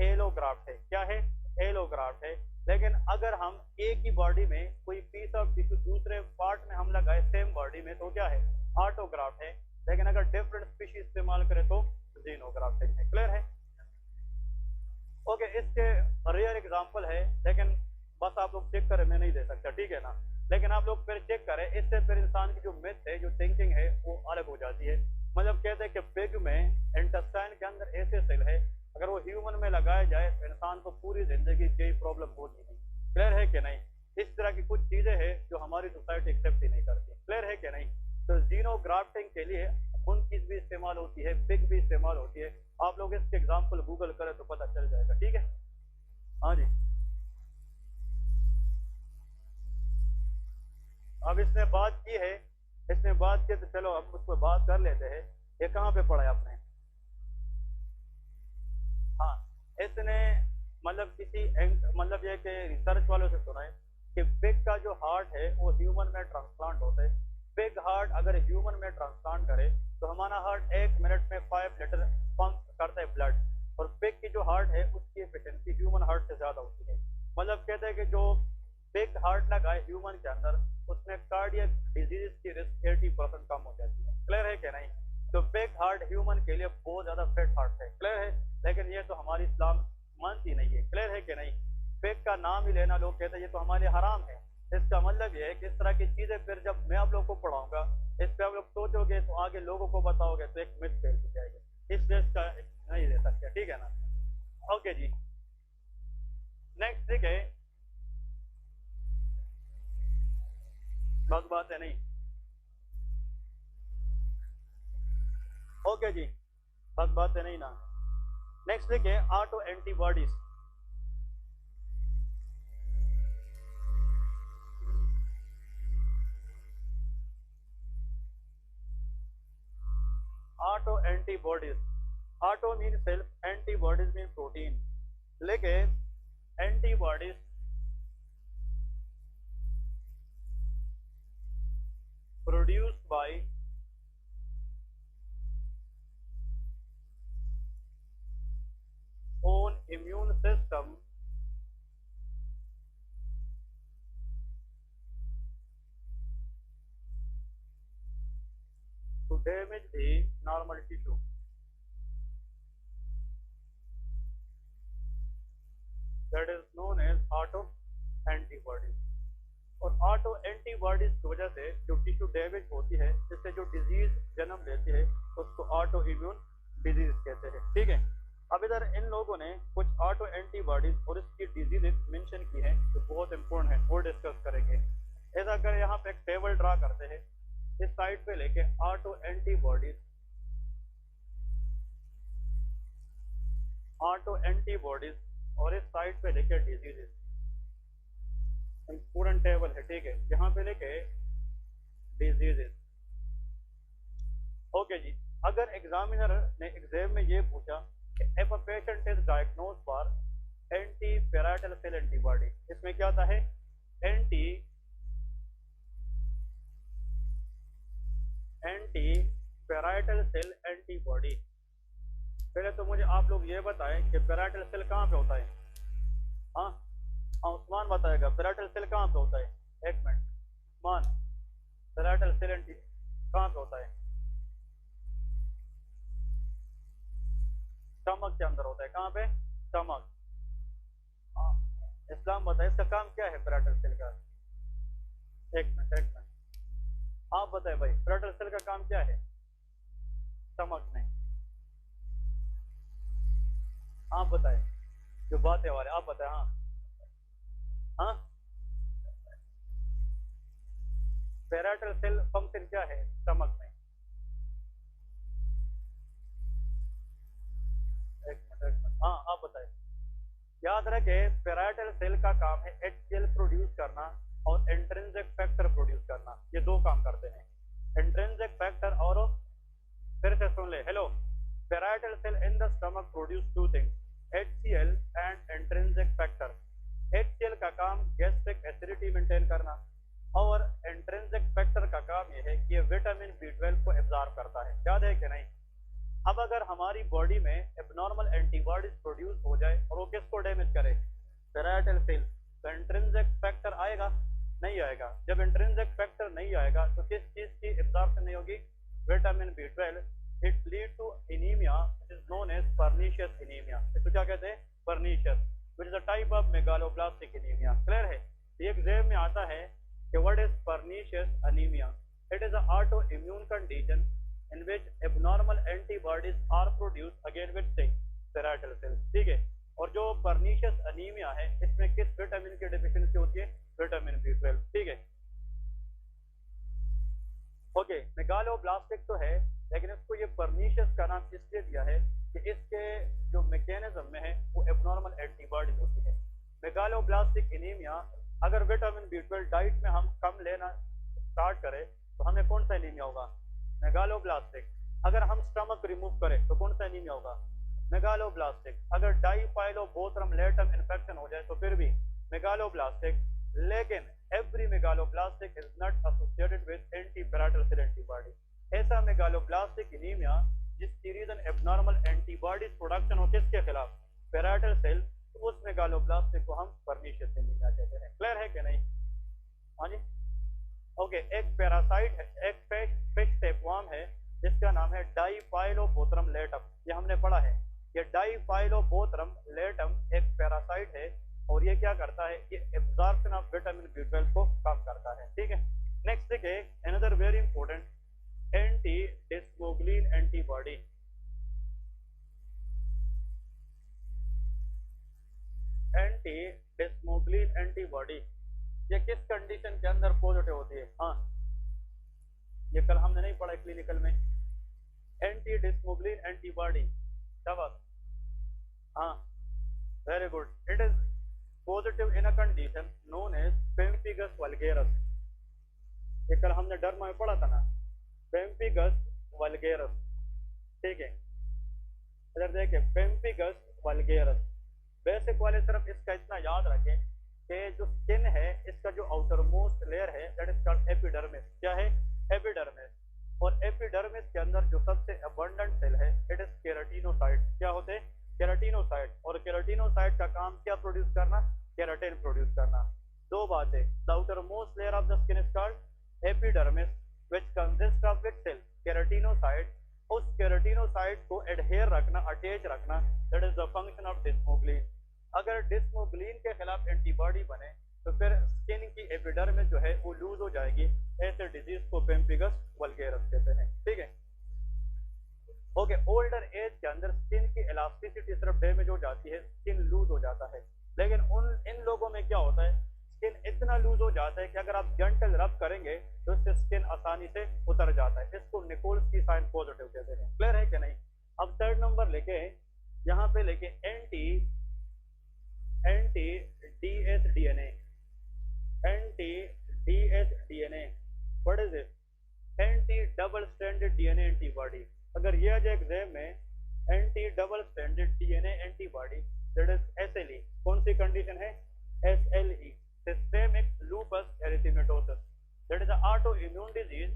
एलोग्राफ्ट है, क्या है, एलोग्राफ्ट है। लेकिन अगर हम एक ही बॉडी में कोई पीस ऑफ टिश्यू दूसरे पार्ट में हम लगाए सेम बॉडी में, तो क्या है, ऑटोग्राफ्ट है। लेकिन अगर डिफरेंट स्पीशीज इस्तेमाल करें तो जीनोग्राफ्टिंग है, क्लियर है। ओके, इसके रेयर एग्जांपल है, लेकिन बस आप लोग चेक करें, मैं नहीं दे सकता, ठीक है ना, लेकिन आप लोग फिर चेक करें, इससे फिर इंसान की जो मिथ है, जो थिंकिंग है, वो अलग हो जाती है। मतलब कहते हैं कि पिग में इंटेस्टाइन के अंदर ऐसे सेल है, अगर वो ह्यूमन में लगाया जाए तो इंसान को पूरी जिंदगी कोई प्रॉब्लम होती नहीं, क्लियर है कि नहीं। इस तरह की कुछ चीजें हैं जो हमारी सोसाइटी एक्सेप्ट ही नहीं करती, क्लियर है कि नहीं। तो जीनोग्राफ्टिंग के लिए मुनकीज भी इस्तेमाल होती है, पिग भी इस्तेमाल होती है, आप लोग इसके एग्जाम्पल गूगल करें तो पता चल जाएगा, ठीक है। हाँ जी, अब इसने बात की है, इसने बात की तो चलो हम उस पर बात कर लेते हैं। ये कहाँ पे पढ़ा है आपने, हाँ, इसने मतलब किसी मतलब ये कि रिसर्च वालों से सुना है कि पिग का जो हार्ट है वो ह्यूमन में ट्रांसप्लांट होता है। पिग हार्ट अगर ह्यूमन में ट्रांसप्लांट करे तो हमारा हार्ट 1 मिनट में 5 लीटर पंप करता है ब्लड, और पिग की जो हार्ट है उसकी एफिशिएंसी ह्यूमन हार्ट से ज्यादा होती है। मतलब कहते हैं कि जो पिग हार्ट लगाए ह्यूमन के अंदर, उसमें कार्डियक डिजीज की रिस्क 80% कम हो जाती है, क्लियर है कि नहीं। तो पिग हार्ट ह्यूमन के लिए बहुत ज्यादा फिट हार्ट है, क्लियर है, लेकिन ये तो हमारी इस्लाम मानती नहीं है, क्लियर है कि नहीं। पिग का नाम ही लेना, लोग कहते हैं ये तो हमारे हराम है। इसका मतलब ये है कि इस तरह की चीजें फिर जब मैं आप लोग को पढ़ाऊंगा, इस पे आप लोग सोचोगे तो आगे लोगों को बताओगे तो एक मिथ फैल जाएगी, इसलिए इसका नहीं दे सकते, ठीक है ना। ओके जी, नेक्स्ट ठीक है, बस बात है नहीं। ओके जी, बस बात है नहीं ना। नेक्स्ट लिखे auto antibodies. Auto antibodies, auto mean self, antibodies mean protein. लेकिन antibodies produced by own immune system to damage the normal tissue. That is known as auto antibodies. और ऑटो एंटीबॉडीज की वजह से जो टिश्यू डैमेज होती है, जिससे जो डिजीज जन्म लेती है, उसको ऑटो इम्यून डिजीज कहते हैं। ठीक है, अब इधर इन लोगों ने कुछ ऑटो एंटीबॉडीज और इसकी डिजीजेस मेंशन की हैं जो बहुत इंपॉर्टेंट है, वो डिस्कस करेंगे। ऐसा अगर यहाँ पे एक टेबल ड्रा करते हैं, इस साइड पे लेके ऑटो एंटीबॉडीज और इस साइड पे लेके डिजीजेस, इंपॉर्टेंट टेबल है। ठीक है, यहाँ पे लेके डिजीजेस। ओके जी, अगर एग्जामिनर ने एग्जाम में ये पूछा कि if a patient is diagnosed for anti parietal cell antibody, इसमें क्या आता है? Anti parietal cell antibody. पहले तो मुझे आप लोग ये बताएं कि पैराइटल सेल कहाँ पे होता है? हाँ, उस्मान बताएगा पैराइटल सेल कहाँ पे होता है। एक मिनट उस्मान, पैराइटल सेल कहाँ पे होता है? स्टमक के अंदर होता है। कहाँ पे? स्टमक। हाँ, इस्लाम बताए इसका काम क्या है पैराइटल सेल का? एक मिनट आप बताए भाई, पैराइटल सेल का काम क्या है स्टमक में? आप बताए, जो बातें वाले आप बताए। हाँ, पैराइटल सेल फंक्शन क्या है स्टमक में? एक मिनट हाँ, आप बताए। याद रखे, पैराइटल सेल का काम है HCl प्रोड्यूस करना और इंट्रिंसिक फैक्टर प्रोड्यूस करना। ये दो काम करते हैं, इंट्रिंसिक फैक्टर और फिर से सुन ले। Hello, parietal cell in the stomach produce two things, HCl and intrinsic factor. HCl का काम गैस्ट्रिक एसिडिटी मेंटेन करना और इंट्रिंसिक फैक्टर का काम यह है कि ये विटामिन B12 को एब्जॉर्ब करता है। याद है कि नहीं? अब अगर हमारी बॉडी में एबनॉर्मल एंटीबॉडीज प्रोड्यूस हो जाए और वो किसको डैमेज करे? पैराइटल सेल, तो इंट्रिंसिक फैक्टर आएगा? नहीं आएगा। जब इंट्रिंसिक फैक्टर नहीं आएगा तो किस चीज की एब्जॉर्प्शन नहीं होगी? Vitamin B12। It lead to anaemia which is known as pernicious anaemia. इसको क्या कहते हैं? Pernicious, which is a type of megaloblastic anaemia. Clear है? ये एग्जाम में आता है कि what is pernicious anaemia? It is a autoimmune condition in which abnormal antibodies are produced again with parietal cell. ठीक है, और जो पर्नीशियस अनीमिया है, इसमें किस विटामिन की डेफिशिएंसी होती है? Vitamin B12। ठीक है, ओके। मेगालोब्लास्टिक तो है, लेकिन इसको ये पर्नीशियस का नाम इसलिए दिया है कि इसके जो मैकेनिज्म में है वो एबनॉर्मल एंटीबॉडीज होती है। मेगालोब्लास्टिक एनीमिया, अगर विटामिन B12 डाइट में हम कम लेना स्टार्ट करें तो हमें कौन सा एनीमिया होगा? मेगालोब्लास्टिक। अगर हम स्टमक रिमूव करें तो कौन सा एनीमिया होगा? मेगालोब्लास्टिक। अगर डाइफाइलोबोथ्रम लेटम इन्फेक्शन हो जाए तो फिर भी मेगालोब्लास्टिक। लेकिन every megaloblastic is not associated with anti parietal cell antibody. ऐसा मेगालोब्लास्टिक एनीमिया जिसकी रीजन एबनॉर्मल एंटीबॉडीज प्रोडक्शन हो किसके खिलाफ? पैराइटल सेल, तो उस मेगालोब्लास्टिक को हम पर्नीशियस एनीमिया कहते हैं। क्लियर है कि नहीं? हाँ जी, ओके। एक पैरासाइट है, एक फिश टेपवर्म है जिसका नाम है डाइफाइलोबोथ्रम लेटम। ये हमने पढ़ा है। ये डाइफाइलोबोथ्रम लेटम एक पैरासाइट है और ये क्या करता है? ये एब्जॉर्प्शन ऑफ विटामिन B12 को कम करता है। ठीक है, नेक्स्ट देखिए, another very important anti desmoglein antibody. Anti desmoglein antibody ये किस कंडीशन के अंदर पॉजिटिव होती है? हाँ, ये कल हमने नहीं पढ़ा क्लिनिकल में। एंटी डिस्मोग्लिन एंटीबॉडी, शाबाश। हाँ, very good. It is positive in a condition known as pemphigus vulgaris. ये कल हमने डर्मा में पढ़ा था ना, पेम्पिगस वल्गेरस। ठीक है, इधर देखिए, पेम्पिगस वल्गेरस। बेसिक वाले सिर्फ इसका इतना याद रखें कि जो स्किन है, इसका जो आउटर मोस्ट लेयर है दैट इज कॉल्ड एपिडर्मिस। क्या है? एपिडर्मिस, और एपिडर्मिस के अंदर जो सबसे अबंडेंट सेल है इट इज केराटिनोसाइट। क्या होते हैं? केराटिनोसाइट। और केराटिनोसाइट का काम क्या प्रोड्यूस करना? केराटिन प्रोड्यूस करना। दो बातें, the outermost layer of the skin is called epidermis which consist of which cell? Keratinocyte. उस केराटिनोसाइट को एडहेयर रखना, अटैच रखना, that is the function of desmoglein. अगर डिस्मोग्लिन के खिलाफ एंटीबॉडी बने तो फिर स्किन की एपिडर्मिस जो है वो लूज हो जाएगी। ऐसे डिजीज को पेम्पिगस वल्गेरस कहते हैं। ठीक है, ओके। ओल्डर एज के अंदर स्किन की इलास्टिसिटी सिर्फ डैमेज हो जाती है, स्किन लूज हो जाता है। लेकिन इन लोगों में क्या होता है, स्किन इतना लूज हो जाता है कि अगर आप जेंटल रब करेंगे तो इससे स्किन आसानी से उतर जाता है। इसको निकोल्स की साइन पॉजिटिव कहते हैं। क्लियर है कि नहीं? अब थर्ड नंबर लेके यहाँ पे लेके anti DS DNA, anti DS DNA, what is it? Anti double stranded DNA antibody. अगर ये आ जाए एग्जाम में, anti double stranded DNA antibody, that is SLE. कौन सी कंडीशन है? SLE, systemic lupus erythematosus, that is autoimmune disease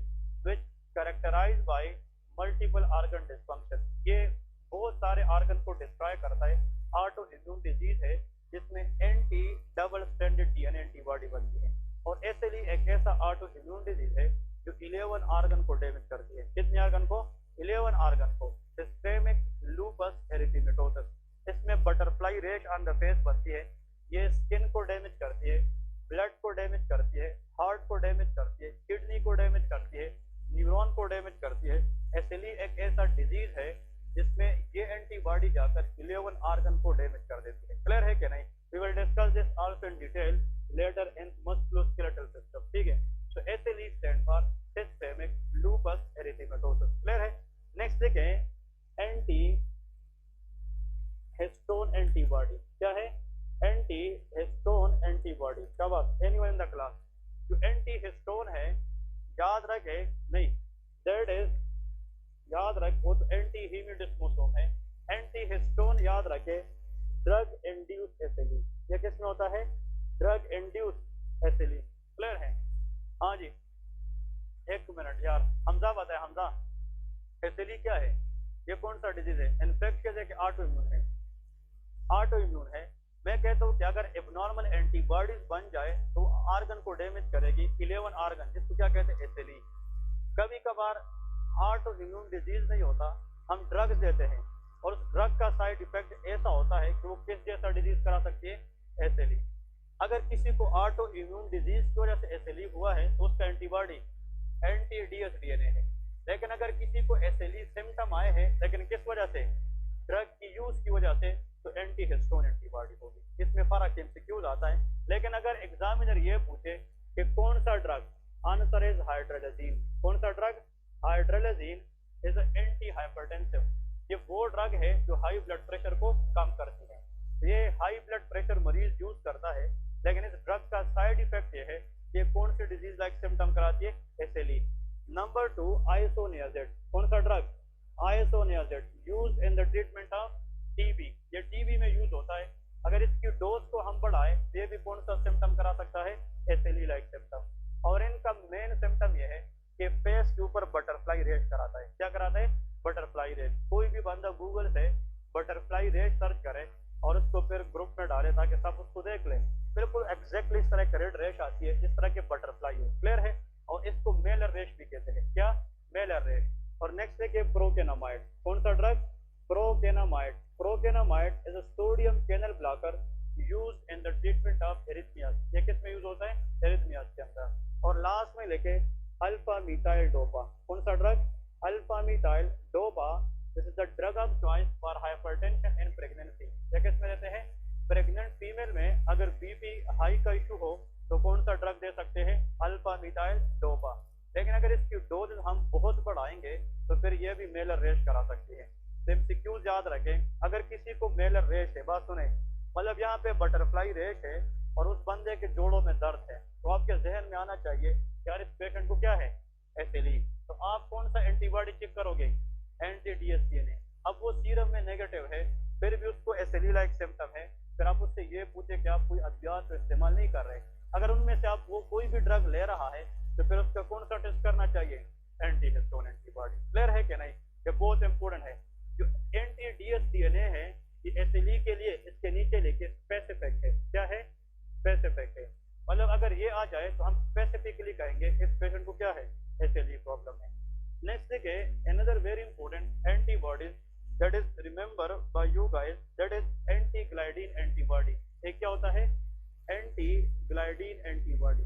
which characterized by multiple organ dysfunction. ये बहुत सारे ऑर्गन को डिस्ट्रॉय करता है, ऑटोइम्यून डिजीज है जिसमें anti double stranded DNA antibody बनती है। और एसएलई एक ऐसा ऑटोइम्यून डिजीज है जो 11 ऑर्गन को डैमेज करती है। कितने ऑर्गन को? 11 ऑर्गन को। Systemic lupus erythematosus. इसमें बटरफ्लाई रेश ऑन द फेस बनती है। ये स्किन को डैमेज करती है, ब्लड को डैमेज करती है, हार्ट को डैमेज करती है, किडनी को डैमेज करती है, न्यूरॉन को डैमेज करती है। एसएलई एक ऐसा डिजीज है जिसमें ये एंटीबॉडी जाकर 11 ऑर्गन को डैमेज कर देती है। क्लियर है कि नहीं? We will discuss this also in detail later in musculoskeletal system. ठीक है, so SLE stand for systemic lupus erythematosus. Clear है? नेक्स्ट देखें, एंटी हिस्टोन एंटीबॉडी। क्या है? Anti histone antibody. क्या बात? Anyone in the class? जो एंटी हिस्टोन है, याद रखे नहीं, दैट इज, याद रख, वो तो एंटी हीमिडिस्मोसोम है। एंटी हिस्टोन याद रखे, ड्रग इंड्यूस एसएलई। ये किस में होता है? Drug induce SLE. क्लियर है? हाँ जी, एक मिनट यार, हमजा बताए। हमजा, एसएलई क्या है? ये कौन सा डिजीज है? इन्फेक्शियस है कि ऑटो इम्यून है? ऑटो इम्यून है। मैं कहता हूँ कि अगर एबनॉर्मल एंटीबॉडीज बन जाए तो ऑर्गन को डैमेज करेगी, 11 ऑर्गन, जिसको क्या कहते हैं? एसएलई। कभी कभार ऑटो इम्यून डिजीज नहीं होता, हम ड्रग्स देते हैं और उस ड्रग का साइड इफेक्ट ऐसा होता है कि वो किस जैसा डिजीज करा सकती है? एसएलई। अगर किसी को ऑटो इम्यून डिजीज की वजह से एसएलई हुआ है तो उसका एंटीबॉडी एंटी डीएस डीएनए है। लेकिन अगर किसी को एसएलई सिम्टम आए हैं लेकिन किस वजह से? ड्रग की यूज की वजह से, तो एंटी हिस्टोन एंटीबॉडी होगी। इसमें फर्क एमसीक्यूज आता है। लेकिन अगर एग्जामिनर ये पूछे कि कौन सा ड्रग, आंसर इज हाइड्रोलाजीन। कौन सा drug? Hydralazine is anti hypertensive. ये वो ड्रग है जो हाई ब्लड प्रेशर को कम करती है। ये हाई ब्लड प्रेशर मरीज यूज करता है, लेकिन इस ड्रग का साइड इफेक्ट ये है कि ये कौन सी डिजीज लाइक सिम्टम कराती है? एसएलई। Number 2, isoniazid. कौन सा ड्रग? Isoniazid, use in the treatment of TB. ये टीबी में यूज होता है। अगर इसकी डोज को हम बढ़ाएं तो ये भी कौन सा सिम्टम करा सकता है? SLE like symptom. और इनका मेन सिम्टम ये है कि फेस के ऊपर बटरफ्लाई रेश कराता है। क्या कराता है? बटरफ्लाई रेश। कोई भी बंदा गूगल से बटरफ्लाई रेश सर्च करे और उसको फिर ग्रुप में डाले ताकि सब उसको देख ले, बिल्कुल एग्जैक्टली इस तरह की रेड रेश आती है जिस तरह के बटरफ्लाई हो। क्लियर है? और इसको मेलर रेश भी कहते हैं। क्या? मेलर रेश। और नेक्स्ट है प्रोकेनामाइड। कौन सा drug? Procainamide. Procainamide is a sodium channel blocker used in the treatment of arrhythmias. ये किस में यूज होता है? एरिथमियाज के अंदर। और लास्ट में लेके अल्फा मीटाइल डोपा। कौन सा ड्रग? Alpha methyldopa. This is the drug of choice for hypertension in pregnancy. ये किस में देते हैं? प्रेग्नेंट फीमेल में अगर बीपी हाई का इशू हो तो कौन सा ड्रग दे सकते हैं? Alpha methyldopa. लेकिन अगर इसकी डोज हम बहुत बढ़ाएंगे तो फिर ये भी मेलर रेश करा सकती है। एमसीक्यूज याद रखें, अगर किसी को मेलर रेश है, बात सुने, मतलब यहाँ पे बटरफ्लाई रेश है और उस बंदे के जोड़ों में दर्द है, तो आपके जहन में आना चाहिए यार इस पेशेंट को क्या है? एसएलई। तो आप कौन सा एंटीबॉडी चेक करोगे? Anti DS DNA. अब वो सीरम में नेगेटिव है फिर भी उसको एसएलई लाइक सिम्टम है, फिर आप उससे ये पूछे कि आप कोई अद्वियात तो इस्तेमाल नहीं कर रहे, अगर उनमें से आप वो कोई भी ड्रग ले रहा है तो फिर उसका कौन सा टेस्ट करना चाहिए, एंटीहिस्टोन एंटीबॉडी। क्लियर है कि नहीं, ये बहुत इंपॉर्टेंट है। जो एंटी डीएसडीएनए है ये एसएलई के लिए इसके नीचे लेके स्पेसिफिक है, क्या है, स्पेसिफिक है। मतलब अगर ये आ जाए तो हम स्पेसिफिकली कहेंगे इस पेशेंट को क्या है, एसएलई प्रॉब्लम है। नेक्स्ट है another very important antibodies that is remember by you guys, that is anti-gliadin antibody। एक क्या होता है, anti-gliadin antibody,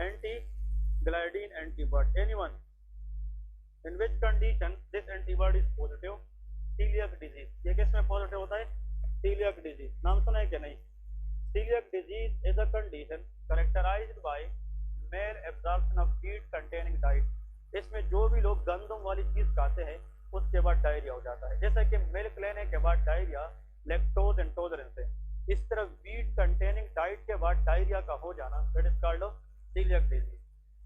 anti-gliadin antibody। anyone in which condition this antibody is positive, celiac disease। ये किस में positive होता है, celiac disease, नाम सुना है क्या नहीं। celiac disease is a condition characterized by malabsorption of feed containing diet. इसमें जो भी लोग गंदम वाली चीज खाते हैं उसके बाद डायरिया हो जाता है, जैसा कि मिल्क लेने के बाद डायरिया लैक्टोज इंटॉलरेंस है, इस तरह वीट कंटेनिंग डाइट के बाद डायरिया का हो जाना that is called of coeliac disease.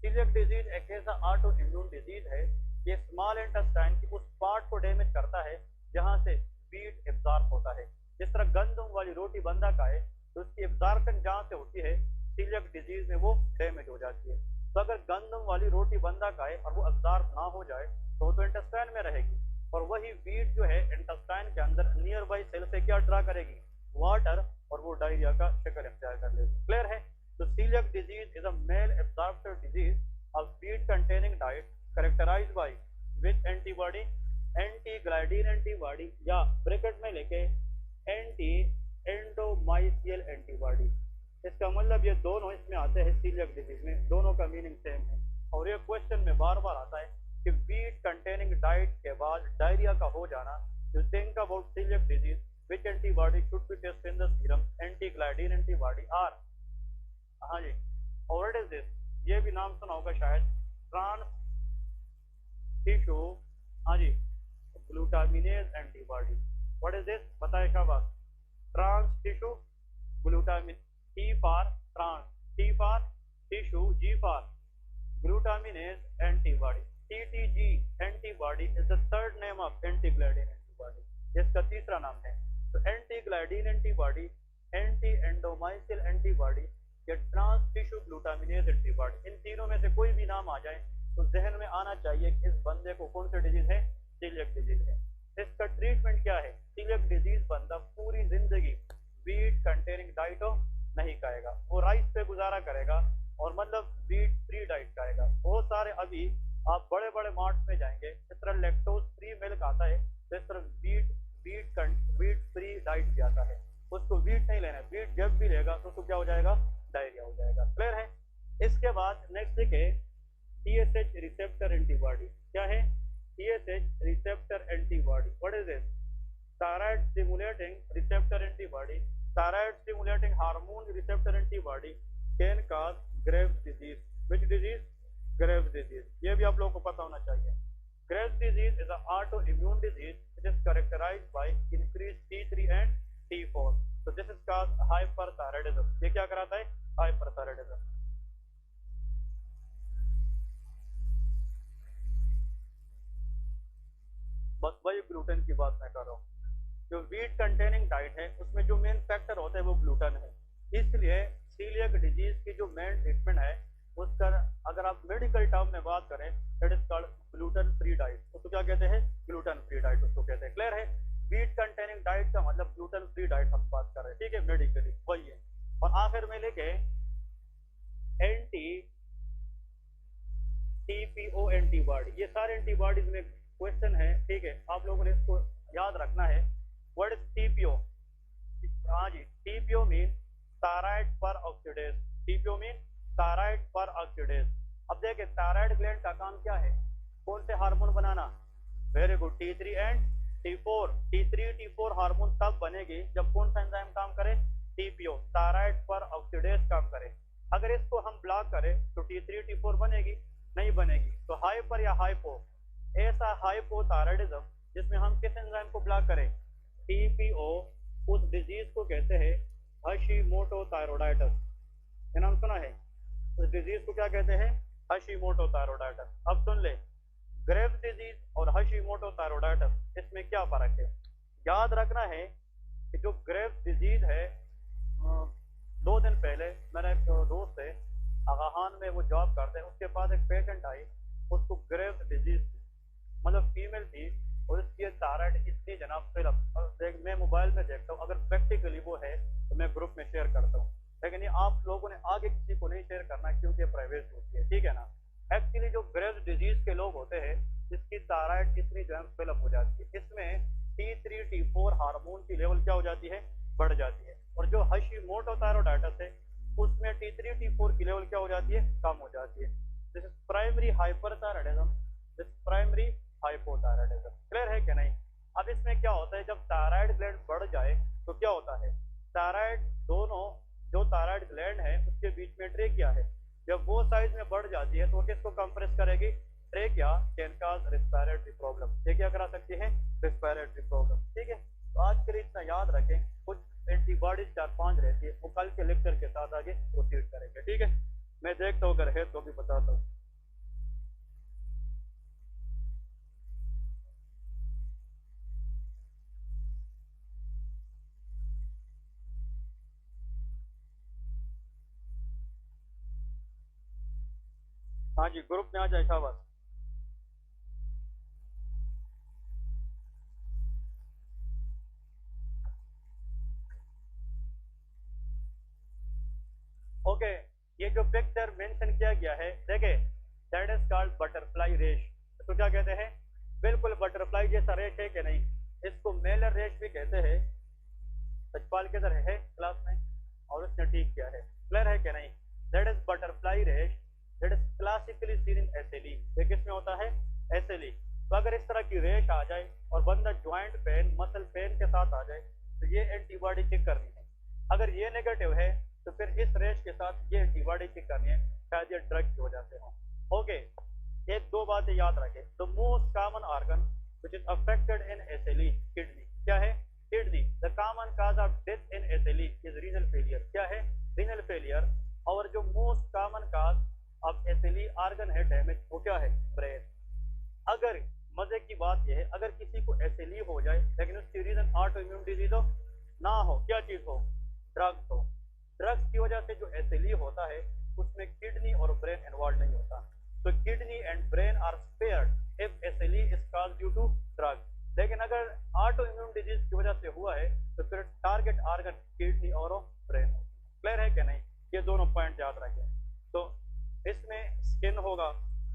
Coeliac disease एक ऐसा ऑटो इम्यून डिजीज है, ये स्मॉल इंटेस्टाइन की उस पार्ट को डैमेज करता है जहाँ से वीट एब्जॉर्ब होता है। जिस तरह गंदम वाली रोटी बंदा खाए तो उसकी एब्जॉर्प्शन जहाँ से होती है सीलियक डिजीज में वो डैमेज हो जाती है। तो अगर गंदम वाली रोटी बंदा खाए और वो अब्जॉर्ब ना हो जाए तो इंटेस्टाइन में रहेगी, और वही वीट जो है इंटेस्टाइन के अंदर नियर बाई सेल से क्या ड्रा करेगी, वाटर, और वो डायरिया का शिकल इख्तियार कर लेगी। क्लियर है। तो coeliac disease is a malabsorptive disease of feed containing diet characterized by which antibody, antigliadin antibody, या ब्रैकेट में लेके एंटी एंडोमाइसियल एंटीबॉडी। इसका मतलब ये दोनों इसमें आते हैं सीलियक डिजीज में, दोनों का मीनिंग सेम है। और ये क्वेश्चन में बार बार आता है कि वीट कंटेनिंग डाइट के बाद डायरिया का हो जाना, you think about coeliac disease, which antibody should be test in the serum, antigliadin antibody or, हाँ जी, और व्हाट इज दिस, ये भी नाम सुना होगा शायद, ट्रांस टिश्यू, हाँ जी, glutaminase antibody. What is this, बताए शाबाश, trans tissue glutamine, T for trans, T for tissue, G for glutaminase antibody, TTG antibody is the third name of anti-gliadin antibody, इसका तीसरा नाम है। तो anti-gliadin antibody, anti-endomysial antibody या trans tissue glutaminase antibody, इन तीनों में से कोई भी नाम आ जाए तो जहन में आना चाहिए कि इस बंदे को कौन सा डिजीज है, सीलियक डिजीज है। इसका ट्रीटमेंट क्या है, सीलियक डिजीज बंदा पूरी जिंदगी वीट कंटेनिंग डाइट नहीं खाएगा, वो राइस पे गुजारा करेगा और मतलब वीट फ्री डाइट खाएगा। बहुत सारे अभी आप बड़े बड़े मार्ट में जाएंगे, इस तरह लैक्टोज फ्री मिल्क आता है, तो इस तरह वीट फ्री डाइट भी आता है, उसको वीट नहीं लेना है, वीट जब भी लेगा तो उसको क्या हो जाएगा, डायरिया हो जाएगा। क्लियर है। इसके बाद नेक्स्ट है TSH रिसेप्टर एंटीबॉडी। क्या है, TSH receptor antibody, what is this, thyroid stimulating receptor antibody, thyroid stimulating hormone receptor antibody can cause Graves disease। which disease, Graves disease, ये भी आप लोगों को पता होना चाहिए। Graves disease is an autoimmune disease which is characterized by increased T3 and T4, so this is called hyperthyroidism। ये क्या कराता है, hyperthyroidism। बस वही ग्लूटेन की बात मैं कर रहा हूँ, जो वीट कंटेनिंग डाइट है उसमें जो मेन फैक्टर होता है वो ग्लूटेन है, इसलिए सीलियक डिजीज की जो मेन ट्रीटमेंट है उसका अगर आप मेडिकल टर्म में बात करें that is called gluten free diet. उसको क्या कहते हैं, ग्लूटेन फ्री डाइट उसको कहते हैं। क्लियर है। वीट कंटेनिंग डाइट का मतलब ग्लूटेन फ्री डाइट हम बात कर रहे हैं, ठीक है, मेडिकली वही है। और आखिर में लेके एंटी TPO एंटीबॉडी, ये सारे एंटीबॉडीज में क्वेश्चन है, ठीक है, आप लोगों ने इसको याद रखना है। What is TPO? हाँ जी, TPO mean thyroid peroxidase, TPO mean thyroid peroxidase। अब देखिए थायराइड ग्लैंड का काम क्या है, कौन से hormone banana, very good, T3 and T4। T3 T4 hormone तब बनेगी जब कौन सा एंजाइम काम करे, TPO, थायराइड पेरोक्सिडेज काम करे। अगर इसको हम ब्लॉक करें तो T3 T4 बनेगी, नहीं बनेगी। तो हाइपर या हाइपो, ऐसा हाइपोथायराइडिज्म जिसमें हम किस एंजाइम को ब्लॉक करें, TPO, उस डिजीज को कहते हैं हशीमोटो थायरोइडाइटिस। ये नाम सुना है, उस डिजीज को क्या कहते हैं, हशीमोटो थायरोइडाइटिस। अब सुन ले, ग्रेव्स डिजीज और हशीमोटो थायरोइडाइटिस, इसमें क्या फर्क है। याद रखना है कि जो ग्रेव्स डिजीज है, दिन पहले मेरा एक दोस्त है आगा खान में, वो जॉब करते हैं, उसके पास एक पेशेंट आई, उसको ग्रेव्स डिजीज थी, मतलब फीमेल थी, और उसकी थायराइड इतनी जनाब फिलअप, और देख मैं मोबाइल में देखता हूँ, अगर प्रैक्टिकली वो है तो मैं ग्रुप में शेयर करता हूँ, लेकिन ये आप लोगों ने आगे किसी को नहीं शेयर करना क्योंकि प्राइवेसी होती है, ठीक है ना। एक्चुअली जो ग्रेव्स डिजीज के लोग होते हैं जिसकी थायराइड इतनी जो है फिलअप हो जाती है, इसमें T3 T4 हार्मोन की लेवल क्या हो जाती है, बढ़ जाती है, और जो हशीमोटो थायराइडाइटिस है उसमें T3 T4 की लेवल क्या हो जाती है, कम हो जाती है। This is primary hyperthyroidism, this primary hypothyroidism, clear है कि नहीं। अब इसमें क्या होता है, जब थायराइड ग्लैंड बढ़ जाए तो क्या होता है, थायराइड दोनों जो थायराइड ग्लैंड है उसके बीच में ट्रेकिया है, जब वो साइज में बढ़ जाती है तो वो किसको कंप्रेस करेगी, trachea can cause respiratory problem, ये क्या करा सकती है, रेस्पिरेटरी प्रॉब्लम, ठीक है। तो आज के लिए इतना याद रखें, कुछ एंटीबॉडीज 4-5 रहती है, वो कल के लेक्चर के साथ आगे प्रोसीड करेंगे, ठीक है। मैं देखता हूँ अगर है तो भी बताता हूँ। हाँ जी, ग्रुप में आ जाए शाबाश। ओके, ये जो पिक्चर मेंशन किया गया है देखे, दैट इज कॉल्ड बटरफ्लाई रेश। तो क्या कहते हैं, बिल्कुल बटरफ्लाई जैसा रेश है कि नहीं, इसको मेलर रेश भी कहते हैं। सचपाल के तरह है क्लास में और उसने ठीक किया है, क्लियर है कि नहीं। दैट इज बटरफ्लाई रेश, that is classically seen in SLE. ये किसमें होता है, एसएलई। तो अगर इस तरह की रेश आ जाए और बंदा ज्वाइंट पेन मसल पेन के साथ आ जाए तो ये एंटीबॉडी चेक करनी है, अगर ये नेगेटिव है तो फिर इस रेश के साथ ये एंटीबॉडी चेक करनी है, शायद ये ड्रग की वजह से हो। ओके, एक दो बातें याद रखें। The most common organ which is affected in SLE, kidney. क्या है, kidney. The common cause of death in SLE is renal failure. क्या है, रीनल फेलियर। और जो most common cause of SLE organ है डैमेज, वो क्या है, ब्रेन। अगर मजे की बात यह है, अगर किसी को एसएलई हो जाए लेकिन उसकी रीजन ऑटो इम्यून डिजीज हो ना हो, क्या चीज हो, ड्रग्स हो, ड्रग्स की वजह से जो एसएलई होता है उसमें किडनी और ब्रेन इन्वॉल्व नहीं होता। तो kidney and brain are spared if SLE is caused due to drug. लेकिन अगर ऑटो इम्यून डिजीज की वजह से हुआ है तो फिर टारगेट ऑर्गन किडनी और ब्रेन होती है। क्लियर है कि नहीं, ये दोनों पॉइंट याद रखें। तो इसमें स्किन होगा,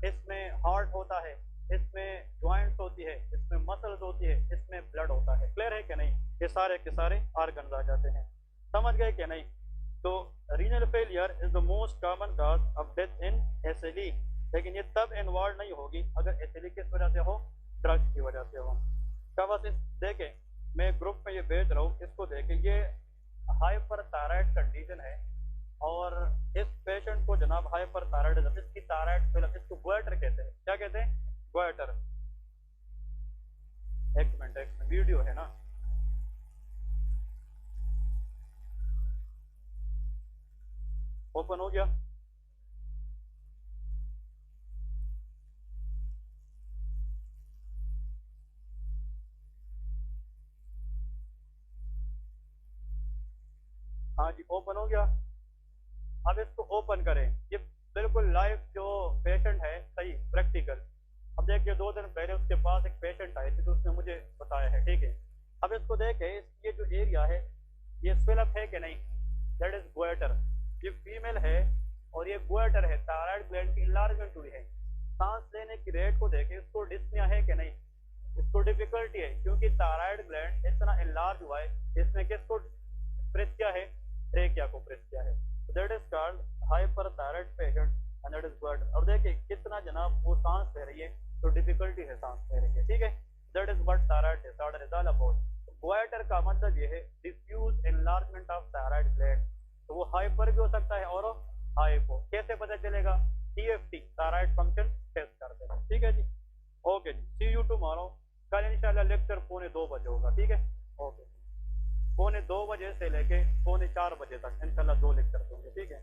इसमें हार्ट होता है, इसमें ज्वाइंट्स होती है, इसमें मसल्स होती है, इसमें ब्लड होता है। क्लियर है कि नहीं, ये सारे के सारे ऑर्गन्स आ जाते हैं। समझ गए कि नहीं। तो renal failure is the most common cause of death in SLE, लेकिन ये तब इन्वॉल्व नहीं होगी अगर एसएलई किस वजह से हो, ड्रग्स की वजह से हो। क्या बस इस देखें, मैं ग्रुप में ये भेज रहा हूँ, इसको देखें, ये हाइपर थायराइड कंडीशन है और इस पेशेंट को जनाब हाइपर थायराइडिज्म, इसकी थायराइड फिल्म, इसको गोइटर कहते हैं। क्या कहते हैं, गोइटर। एक मिनट वीडियो है ना, ओपन हो गया। हाँ जी, ओपन हो गया। अब इसको ओपन करें, ये बिल्कुल लाइव जो पेशेंट है, सही प्रैक्टिकल। अब देखिए 2 दिन पहले उसके पास एक पेशेंट आए थे तो उसने मुझे बताया है, ठीक है। अब इसको देखें, ये जो एरिया है ये स्वेलअप है कि नहीं, दैट इज गोइटर। ये फीमेल है और ये गोइटर है, थायराइड ग्लैंड की इनलार्जमेंट हुई है। सांस लेने की रेट को देखें, इसको डिस्निया है कि नहीं, इसको डिफिकल्टी है क्योंकि थायराइड ग्लैंड इतना इनलार्ज हुआ है, इसमें किसको प्रेस किया है, ट्रेकिया को प्रेस किया है। That is called hyperthyroid patient and that is goitre. और देखिए कितना जनाब वो सांस ले रही है, तो डिफिकल्टी है सांस ले रही है, ठीक है। That is what thyroid disorder is all about. Goitre का मतलब ये है diffuse enlargement of thyroid gland. तो वो हाइपर भी हो सकता है और हाइपो। कैसे पता चलेगा, टीएफटी थायराइड फंक्शन टेस्ट करते हैं, ठीक है जी। ओके जी, सी यू टुमारो। कल इंशाल्लाह लेक्चर 2:45 बजे होगा, ठीक है। ओके, 2:45 से लेके 3:45 बजे तक इंशाल्लाह 2 लेक्चर होंगे, ठीक है।